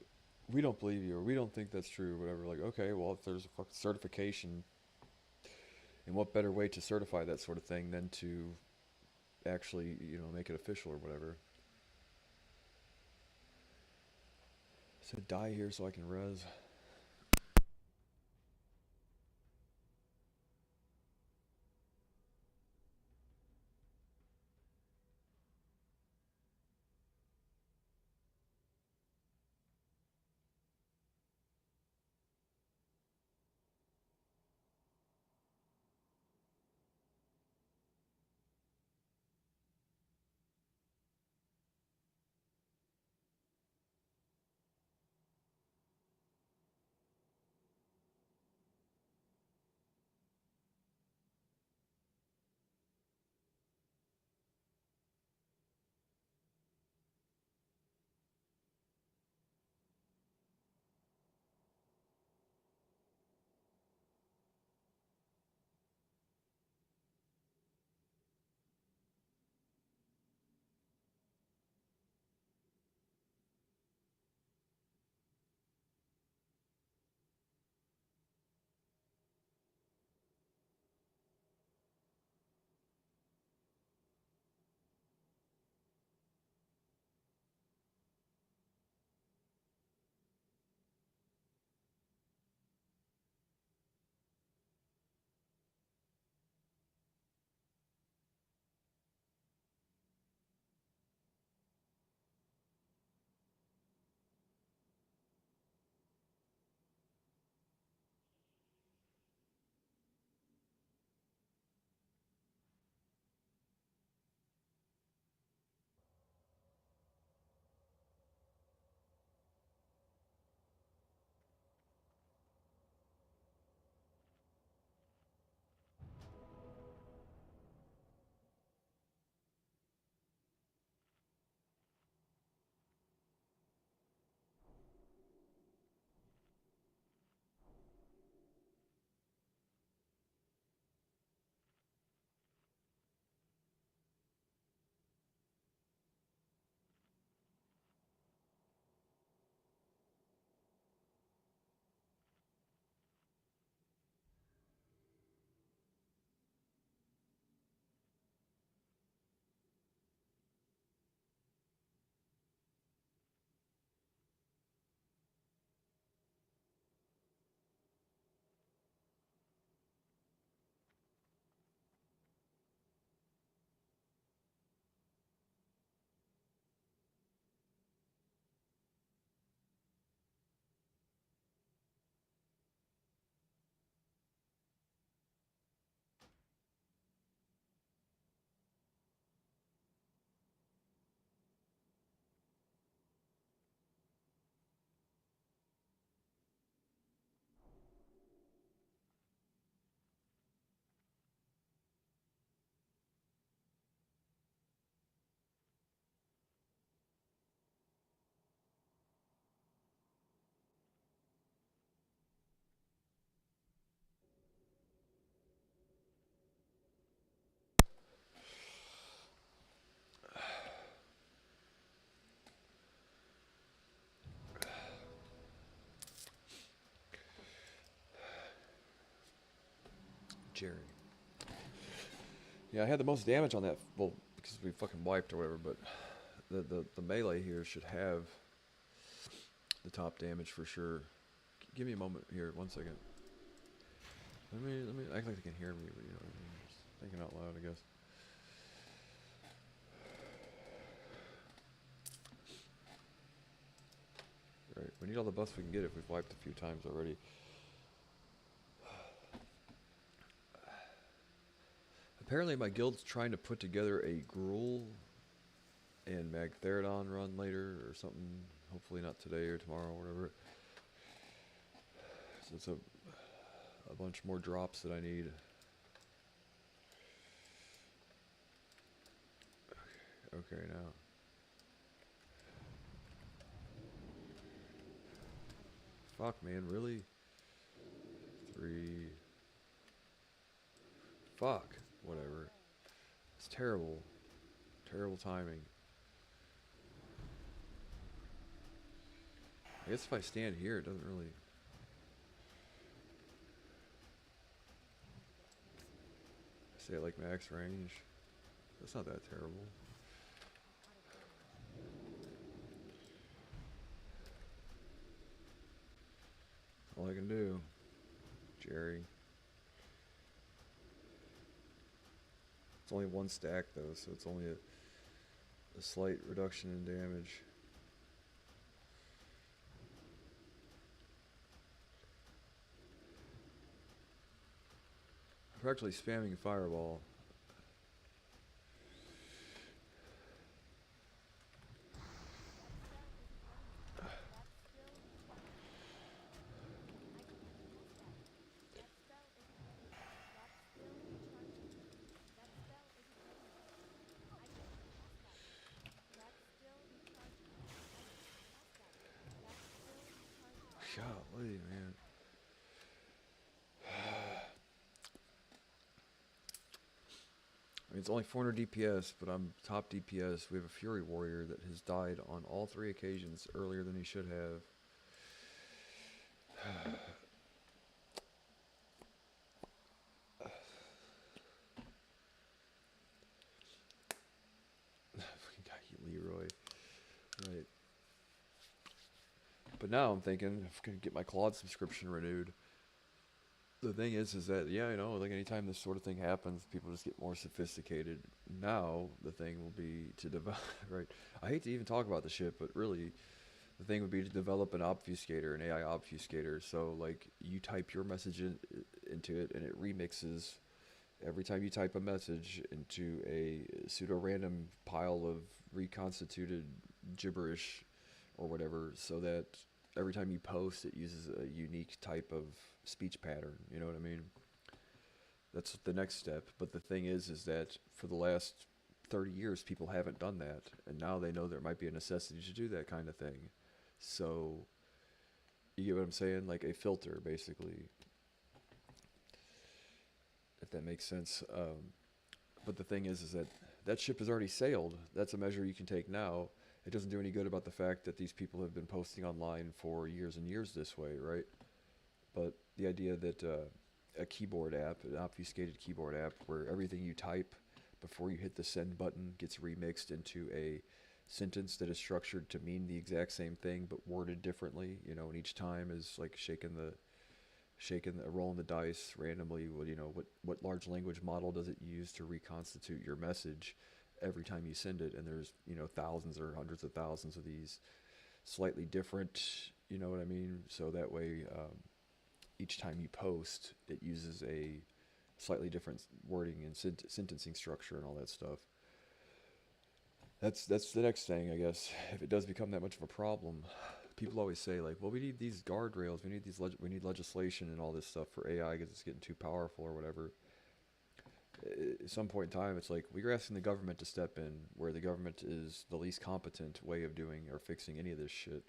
we don't believe you or we don't think that's true or whatever. Like, okay, well, if there's a fucking certification, and what better way to certify that sort of thing than to actually, you know, make it official or whatever. So die here so I can res. Jerry. Yeah, I had the most damage on that. Well, because we fucking wiped or whatever. But the melee here should have the top damage for sure. Give me a moment here. 1 second. Let me act like they can hear me. But, you know, just thinking out loud, I guess. Right. We need all the buffs we can get if we've wiped a few times already. Apparently my guild's trying to put together a Gruul and Magtheridon run later or something. Hopefully not today or tomorrow or whatever. So it's a bunch more drops that I need. Okay, now. Fuck, man, really? 3. Fuck. Whatever. It's terrible. Terrible timing. I guess if I stand here, it doesn't really... Say it like max range. That's not that terrible. All I can do. Jerry. It's only 1 stack though, so it's only a slight reduction in damage. I'm practically spamming Fireball. Golly, man. I mean, it's only 400 DPS, but I'm top DPS. We have a Fury Warrior that has died on all 3 occasions earlier than he should have. Fucking guy, Leroy. Right. But now I'm thinking, I'm gonna get my Claude subscription renewed. The thing is that, yeah, you know, like anytime this sort of thing happens, people just get more sophisticated. Now, the thing will be to develop, right? I hate to even talk about the shit, but really, the thing would be to develop an obfuscator, an AI obfuscator. So, like, you type your message into it, and it remixes every time you type a message into a pseudo-random pile of reconstituted gibberish or whatever, so that every time you post, it uses a unique type of speech pattern. You know what I mean? That's the next step. But the thing is that for the last 30 years, people haven't done that, and now they know there might be a necessity to do that kind of thing. So, you get what I'm saying? Like a filter, basically. If that makes sense. But the thing is that that ship has already sailed. That's a measure you can take now. It doesn't do any good about the fact that these people have been posting online for years and years this way, right? But the idea that a keyboard app, an obfuscated keyboard app, where everything you type before you hit the send button gets remixed into a sentence that is structured to mean the exact same thing but worded differently, you know, and each time is like rolling the dice randomly. Well, you know, what large language model does it use to reconstitute your message every time you send it? And there's, you know, thousands or hundreds of thousands of these slightly different, you know what I mean? So that way, each time you post, it uses a slightly different wording and sentencing structure and all that stuff. That's the next thing, I guess. If it does become that much of a problem, people always say like, well, we need these guardrails, we need legislation and all this stuff for AI because it's getting too powerful or whatever. At some point in time, it's like we're asking the government to step in where the government is the least competent way of doing or fixing any of this shit.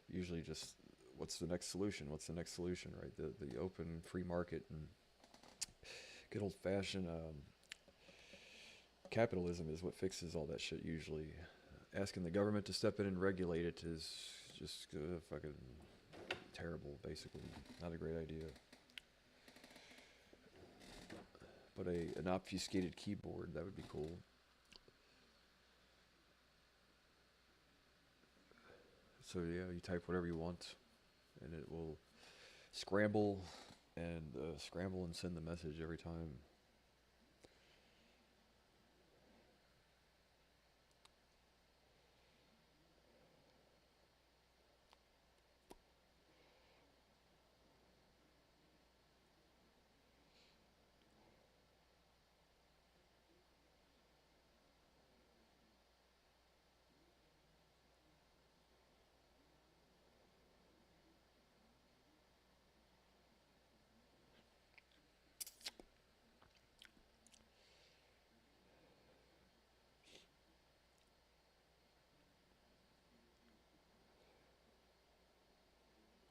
Usually just, what's the next solution? What's the next solution, right? The open free market and good old-fashioned capitalism is what fixes all that shit usually. Asking the government to step in and regulate it is just fucking terrible, basically. Not a great idea. But an obfuscated keyboard, that would be cool. So yeah, you type whatever you want, and it will scramble scramble and send the message every time.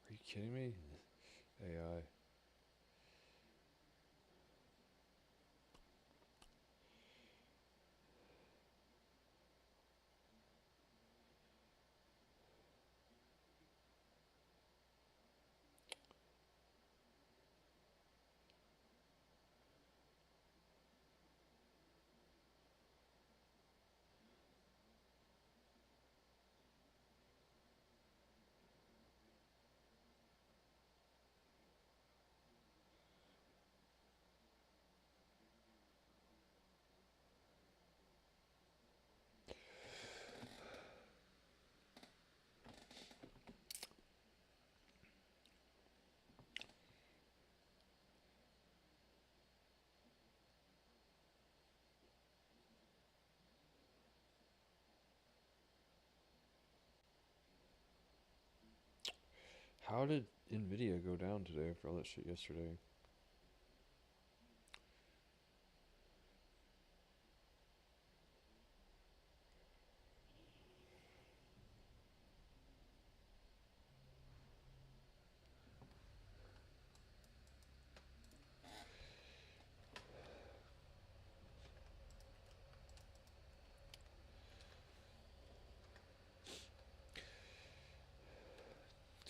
Are you kidding me? AI. How did Nvidia go down today for all that shit yesterday?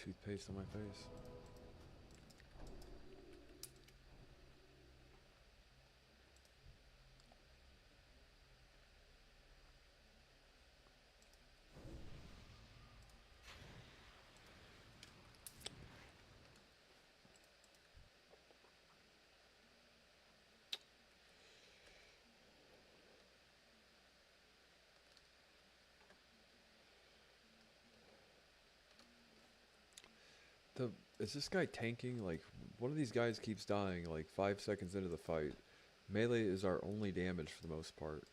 Toothpaste on my face. The is this guy tanking? Like, one of these guys keeps dying like 5 seconds into the fight. Melee is our only damage for the most part.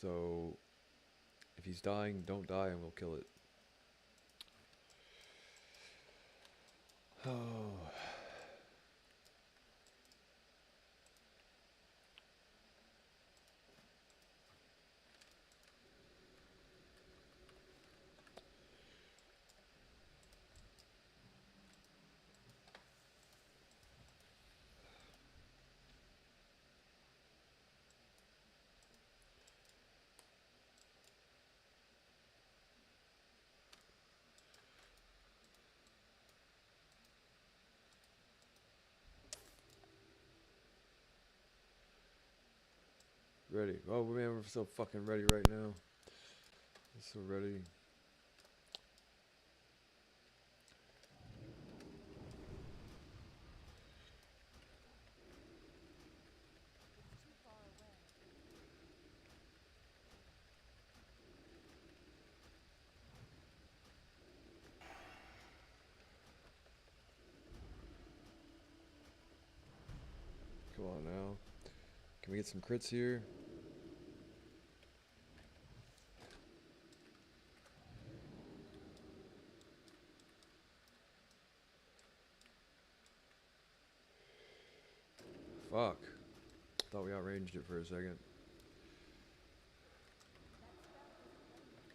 So, if he's dying, don't die and we'll kill it. Oh, ready. Oh man, we're so fucking ready right now. We're so ready. It's too far away. Come on now. Can we get some crits here? Fuck. Thought we outranged it for a second. That spell isn't ready yet.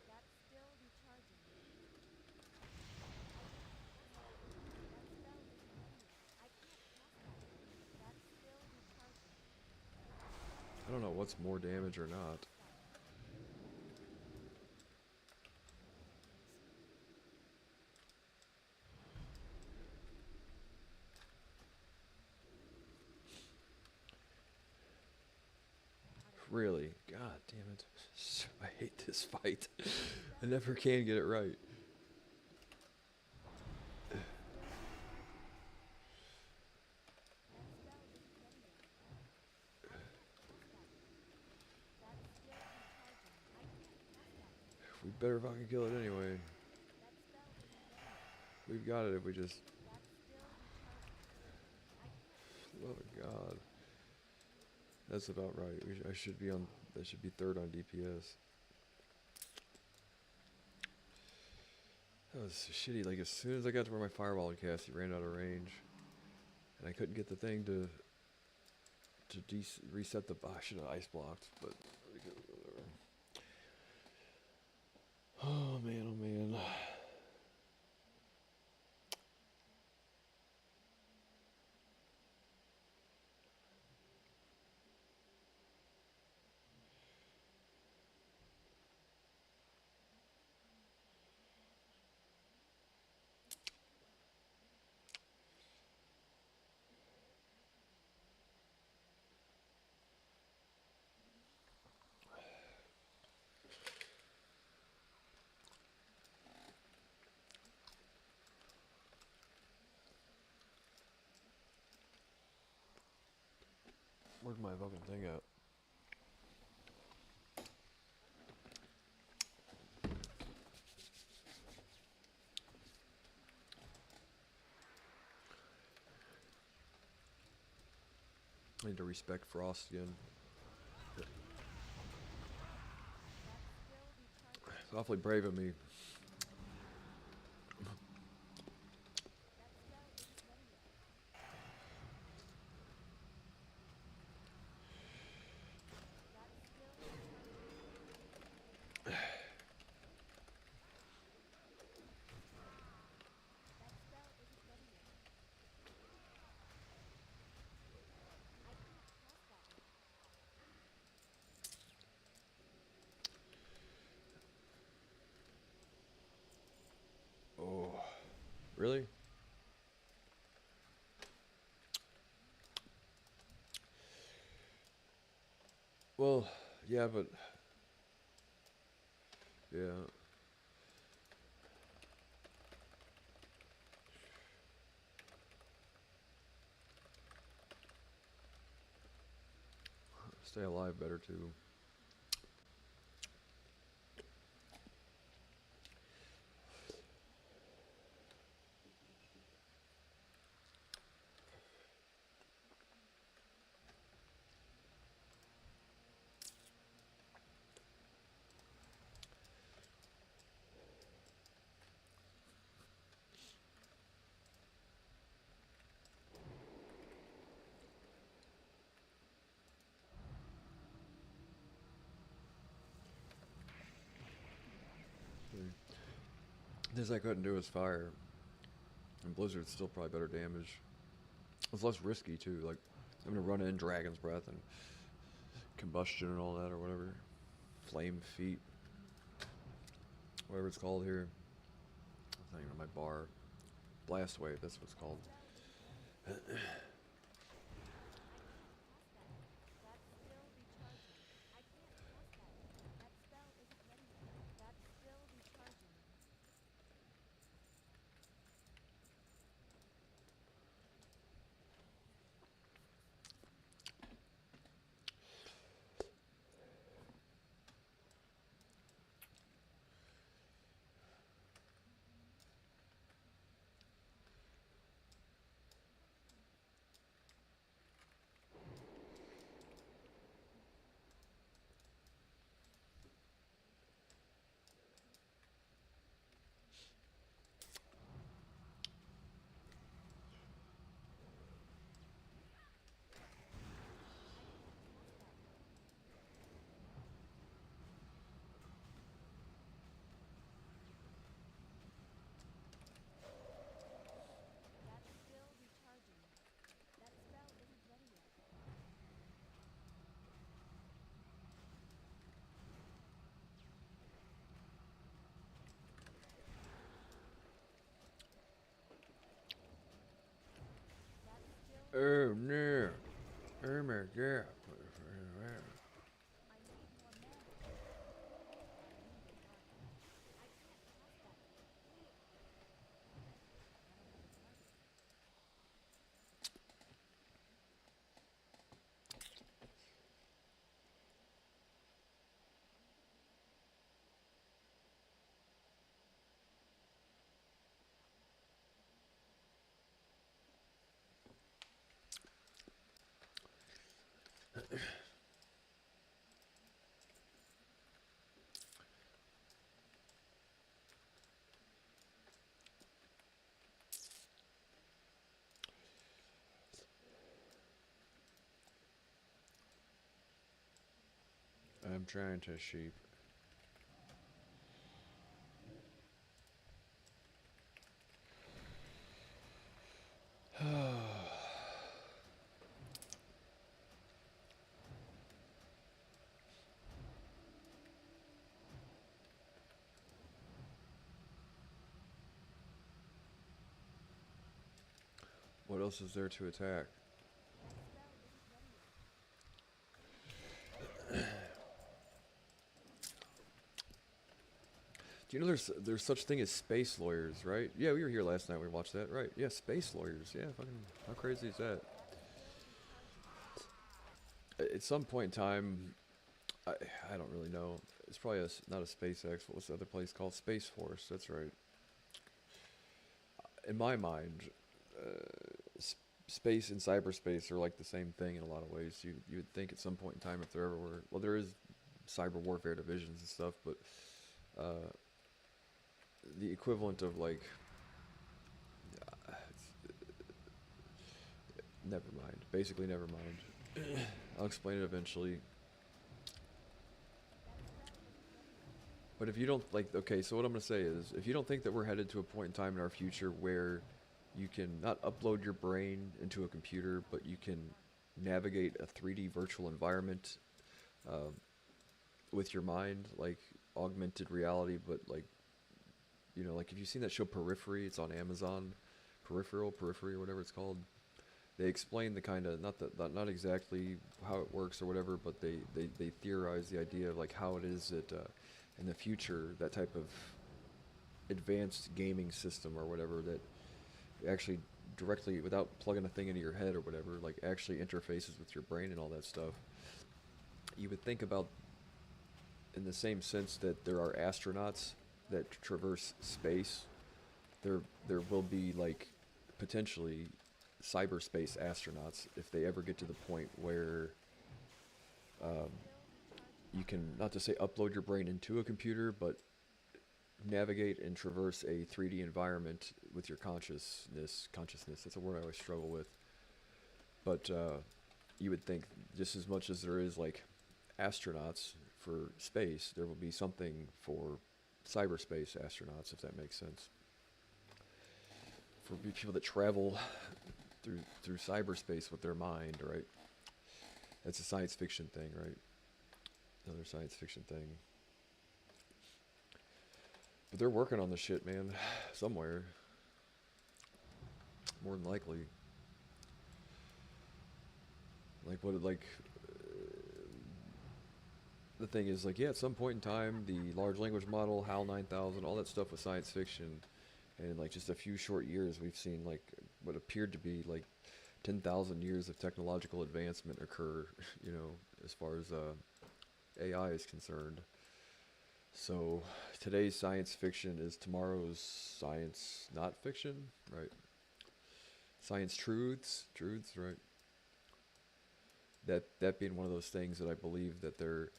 That's still recharging. I can't cast that. That spell isn't ready yet. I can't cast that. That's still recharging. I don't know what's more I damage or can't not. cast that. Really? God damn it. I hate this fight. I never can get it right. That spell isn't ready yet. I can't cast that yet. That's still recharging. I can't cast that yet. We better fucking kill it anyway. That spell isn't ready yet. We've got it if we just... That's still recharging. I can't cast Oh that yet. god. That's about right. I should be on... That should be third on DPS. That was so shitty. Like, as soon as I got to where my fireball would cast, he ran out of range. And I couldn't get the thing to reset the... I should have ice blocked, but... Whatever. Oh man, oh man. Where's my fucking thing at? I need to respect Frost again. That's still recharging. It's awfully brave of me. That spell isn't ready yet. That's still recharging. That spell isn't ready yet. I can't cast that yet. Oh, really? Well, yeah, but yeah. Stay alive better too. This I couldn't do is fire. And Blizzard's still probably better damage. It's less risky too, like I'm gonna run in Dragon's Breath and Combustion and all that or whatever. Flame Feet. Whatever it's called here. I think on my bar. Blast Wave, that's what it's called. That's still recharging. I can't cast that yet. That spell isn't ready yet. That's still recharging. I can't cast that yet. That's still recharging. That spell isn't ready yet. That's still Oh no. Oh my god. I'm trying to sheep. What else is there to attack? That spell isn't ready yet. Do you know there's such thing as space lawyers, right? Yeah, we were here last night. We watched that, right? Yeah, space lawyers. Yeah, fucking. How crazy is that? At some point in time, I I don't really know. It's probably not a SpaceX. What was the other place called? Space Force. That's right. In my mind, space and cyberspace are like the same thing in a lot of ways. You would think at some point in time, if there ever were, well, there is cyber warfare divisions and stuff, but uh, the equivalent of like, never mind. Basically, never mind. I'll explain it eventually. That spell isn't ready yet. But if you don't like, okay, so what I'm gonna say is, if you don't think that we're headed to a point in time in our future where you can not upload your brain into a computer, but you can navigate a 3D virtual environment um, with your mind, like augmented reality, but like, you know, like if you've seen that show Periphery, it's on Amazon, Periphery, or whatever it's called. They explain the kind of not exactly how it works or whatever, but they theorize the idea of like how it is that in the future that type of advanced gaming system or whatever that actually directly without plugging a thing into your head or whatever like actually interfaces with your brain and all that stuff. You would think about in the same sense that there are astronauts that traverse space, there will be like potentially cyberspace astronauts if they ever get to the point where um, you can not to say upload your brain into a computer, but navigate and traverse a 3D environment with your consciousness. That's a word I always struggle with. But you would think just as much as there is like astronauts for space, there will be something for cyberspace astronauts, if that makes sense. For people that travel through cyberspace with their mind, right? That's a science fiction thing, right? Another science fiction thing. But they're working on the shit, man. Somewhere. More than likely. Like what? Like the thing is, like, yeah, at some point in time, the large language model, HAL 9000, all that stuff was science fiction, and in like just a few short years, we've seen like what appeared to be like 10,000 years of technological advancement occur. You know, as far as AI is concerned. So today's science fiction is tomorrow's science not fiction, right? Science truths, right? That being one of those things that I believe that they're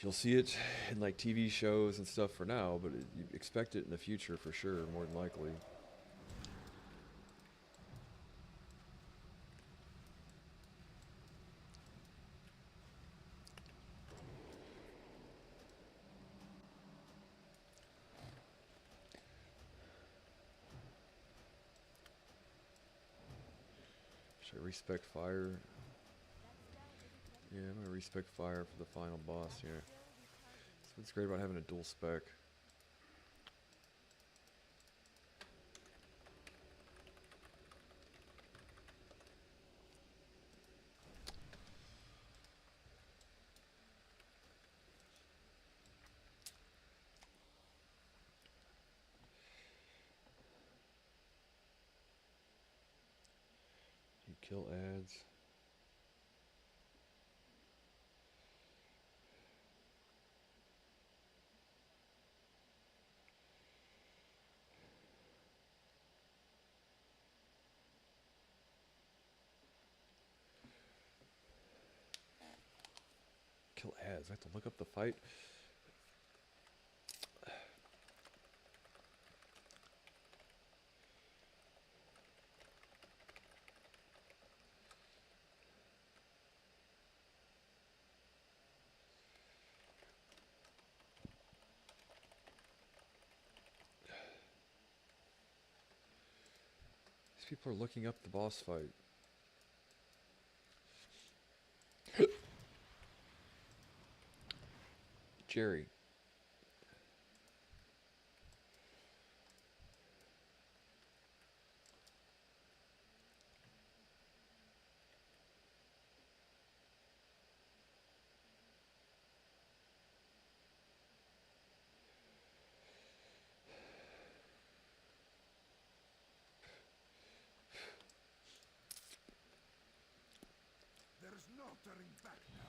you'll see it in like TV shows and stuff for now, but you expect it in the future for sure, more than likely. Should I respect fire? That spell isn't ready Yeah, yet. I'm gonna respect fire for the final boss I'm here. still recharging. That's what's great about having a dual spec. You kill ads. Kill ads. I have to look up the fight. people are looking up the boss fight. Jerry. There's no turning back now.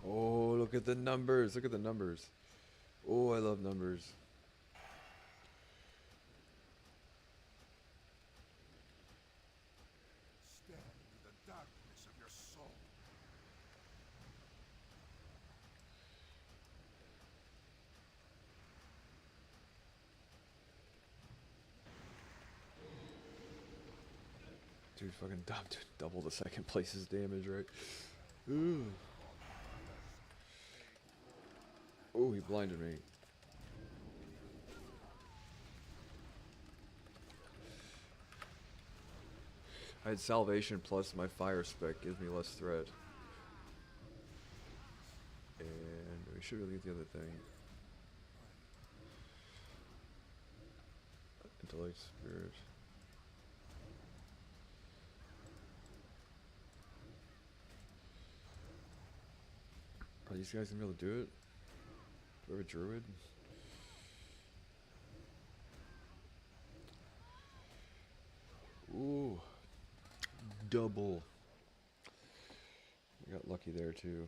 Oh, look at the numbers. Look at the numbers. Oh, I love numbers. Stare into the darkness of your soul. Dude, fucking double the second place's damage, right? Ooh. Oh, he blinded me. I had salvation plus my fire spec gives me less threat. And we should really get the other thing. Intellect spirit. Are these guys gonna be able to do it? Do we have a druid? Ooh. Double. We got lucky there too.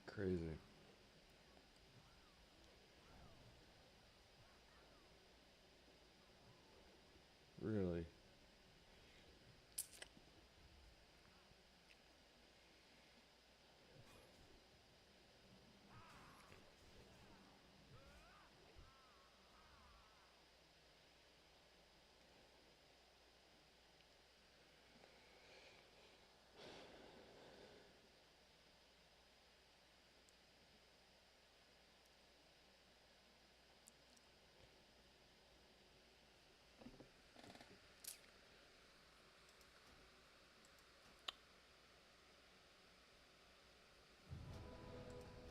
Crazy. Really?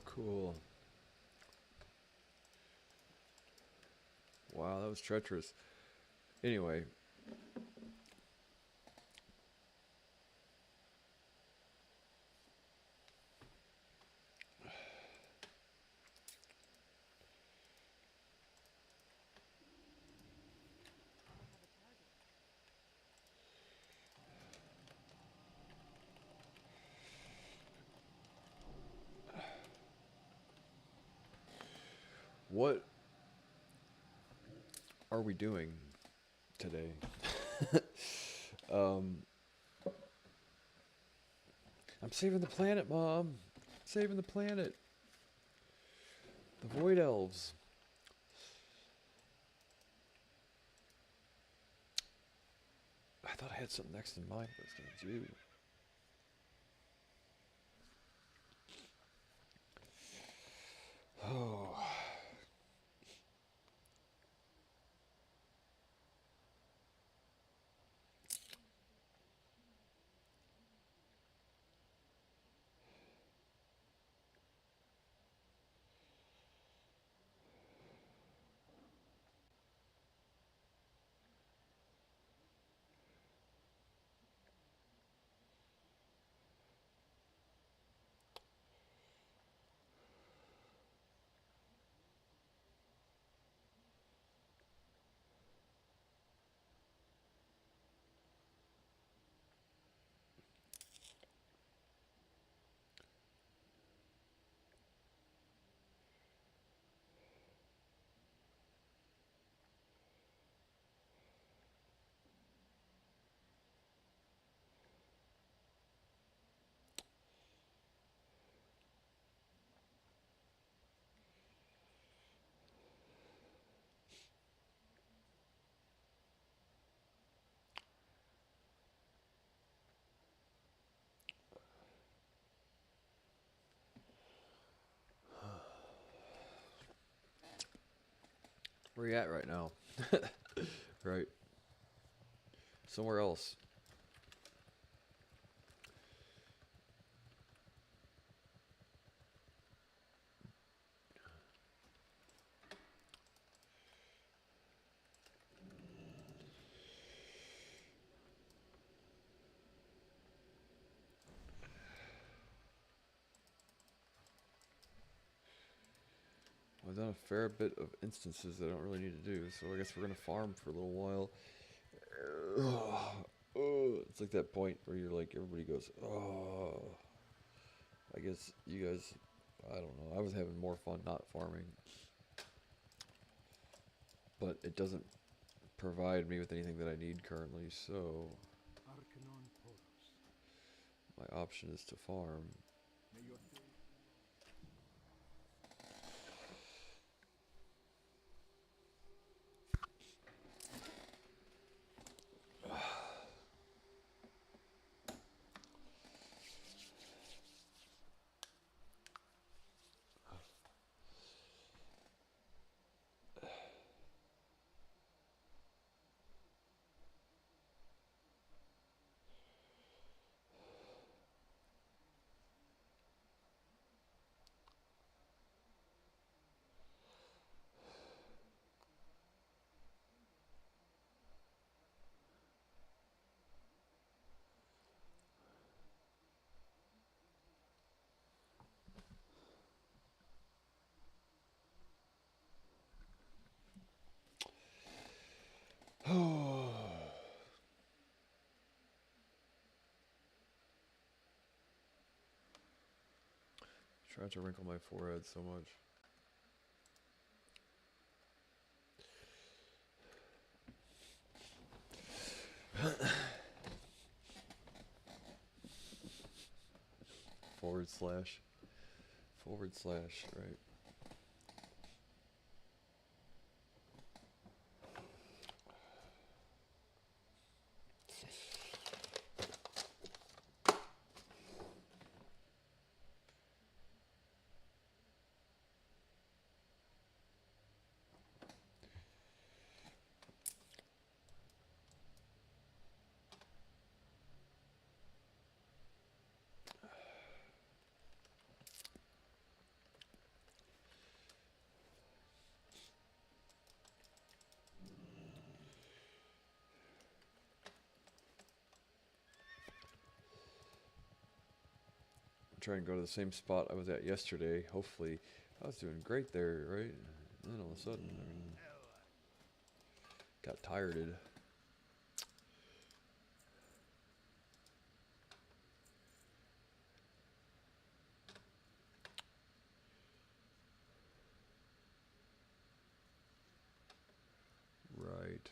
Cool. Wow, that was treacherous. Anyway. I have a target. What are we doing today? um, I'm saving the planet, Mom. Saving the planet. The Void Elves. I thought I had something next in mind, but it's gonna do. Oh. Where you at right now? Right. Somewhere else. I've done a fair bit of instances that I don't really need to do, so I guess we're gonna farm for a little while. It's like that point where you're like, everybody goes, oh. I guess you guys, I don't know. I was having more fun not farming, but it doesn't provide me with anything that I need currently, so Arcanon Poros. my option is to farm. May your day Trying to wrinkle my forehead so much. Forward slash. Forward slash, right. Try and go to the same spot I was at yesterday. Hopefully, I was doing great there, right? And then all of a sudden, got tired. Right.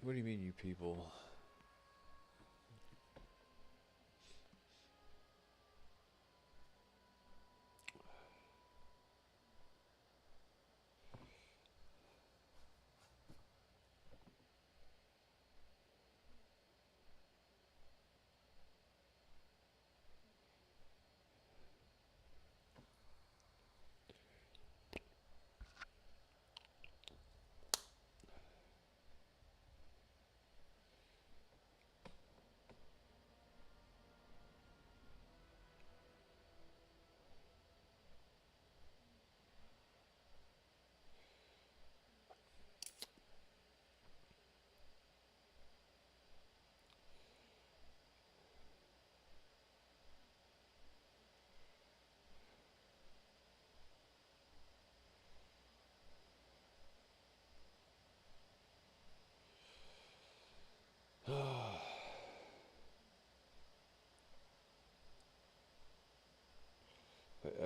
What do you mean, you people?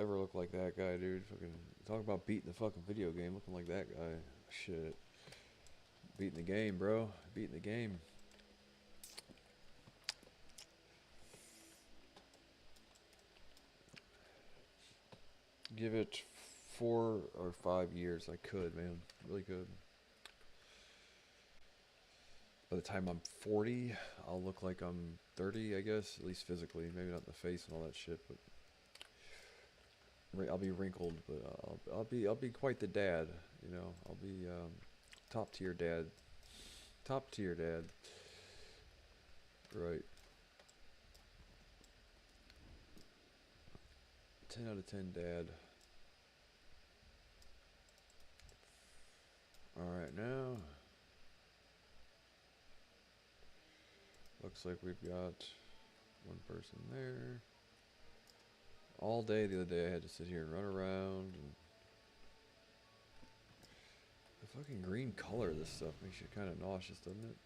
ever look like that guy, dude. Fucking talk about beating the fucking video game, looking like that guy. Shit. Beating the game, bro. Beating the game. Give it 4 or 5 years. I could, man. Really could. By the time I'm 40, I'll look like I'm 30, I guess. At least physically. Maybe not in the face and all that shit, but I'll be wrinkled. But I'll be quite the dad. You know, I'll be top tier dad. Top tier dad. Right. 10 out of 10 dad. Alright, now looks like we've got one person there. All day the other day I had to sit here and run around, and the fucking green color of this stuff makes you kind of nauseous, doesn't it?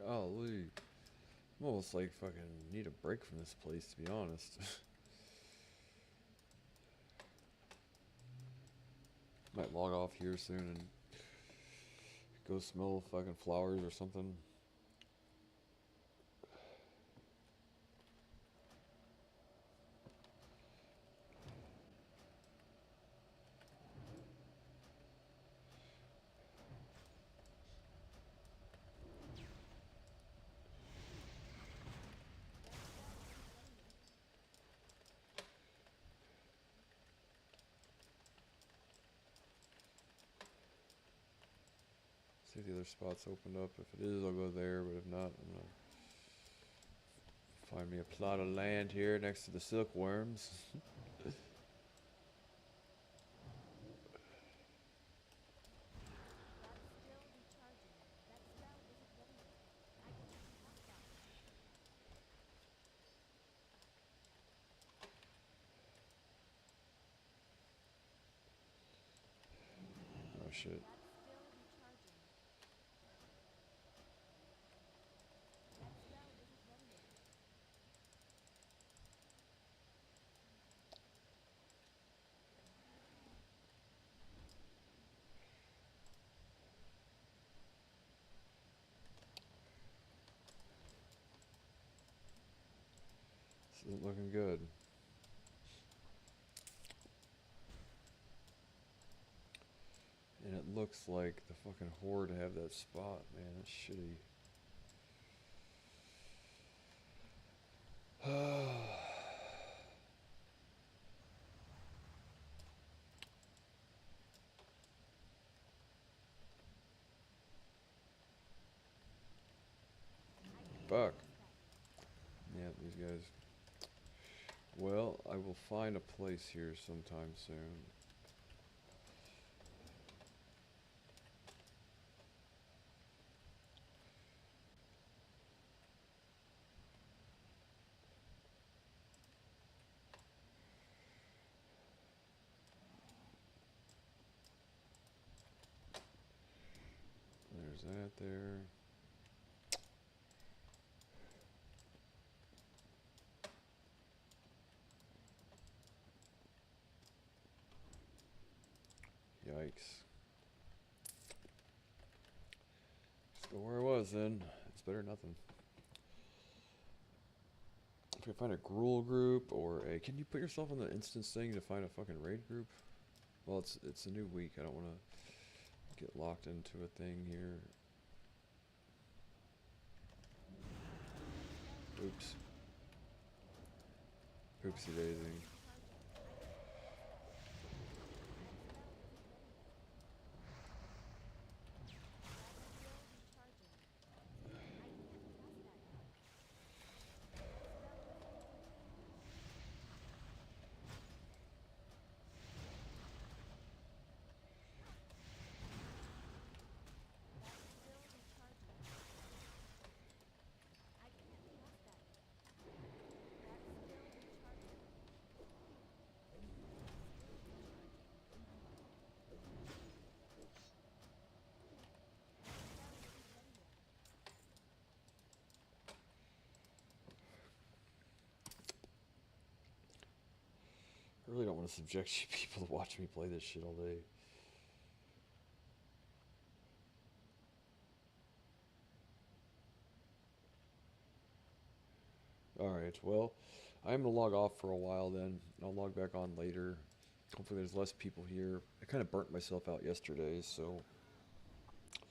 Golly. I'm almost like fucking need a break from this place, to be honest. Might log off here soon and go smell fucking flowers or something. See if the other spot's opened up. If it is, I'll go there, but if not, I'm gonna find me a plot of land here next to the silkworms. Oh shit. This isn't looking good. And it looks like the fucking horde have that spot, man. That's shitty. Fuck. Yeah, these guys. Well, I will find a place here sometime soon. There's that there. Yikes. Let's go where I was then. It's better than nothing. If I find a gruel group or a... Can you put yourself on the instance thing to find a fucking raid group? Well, it's a new week. I don't want to get locked into a thing here. Oops. Oopsie daisy. I really don't want to subject you people to watch me play this shit all day. Alright, well, I'm going to log off for a while then. I'll log back on later. Hopefully there's less people here. I kind of burnt myself out yesterday, so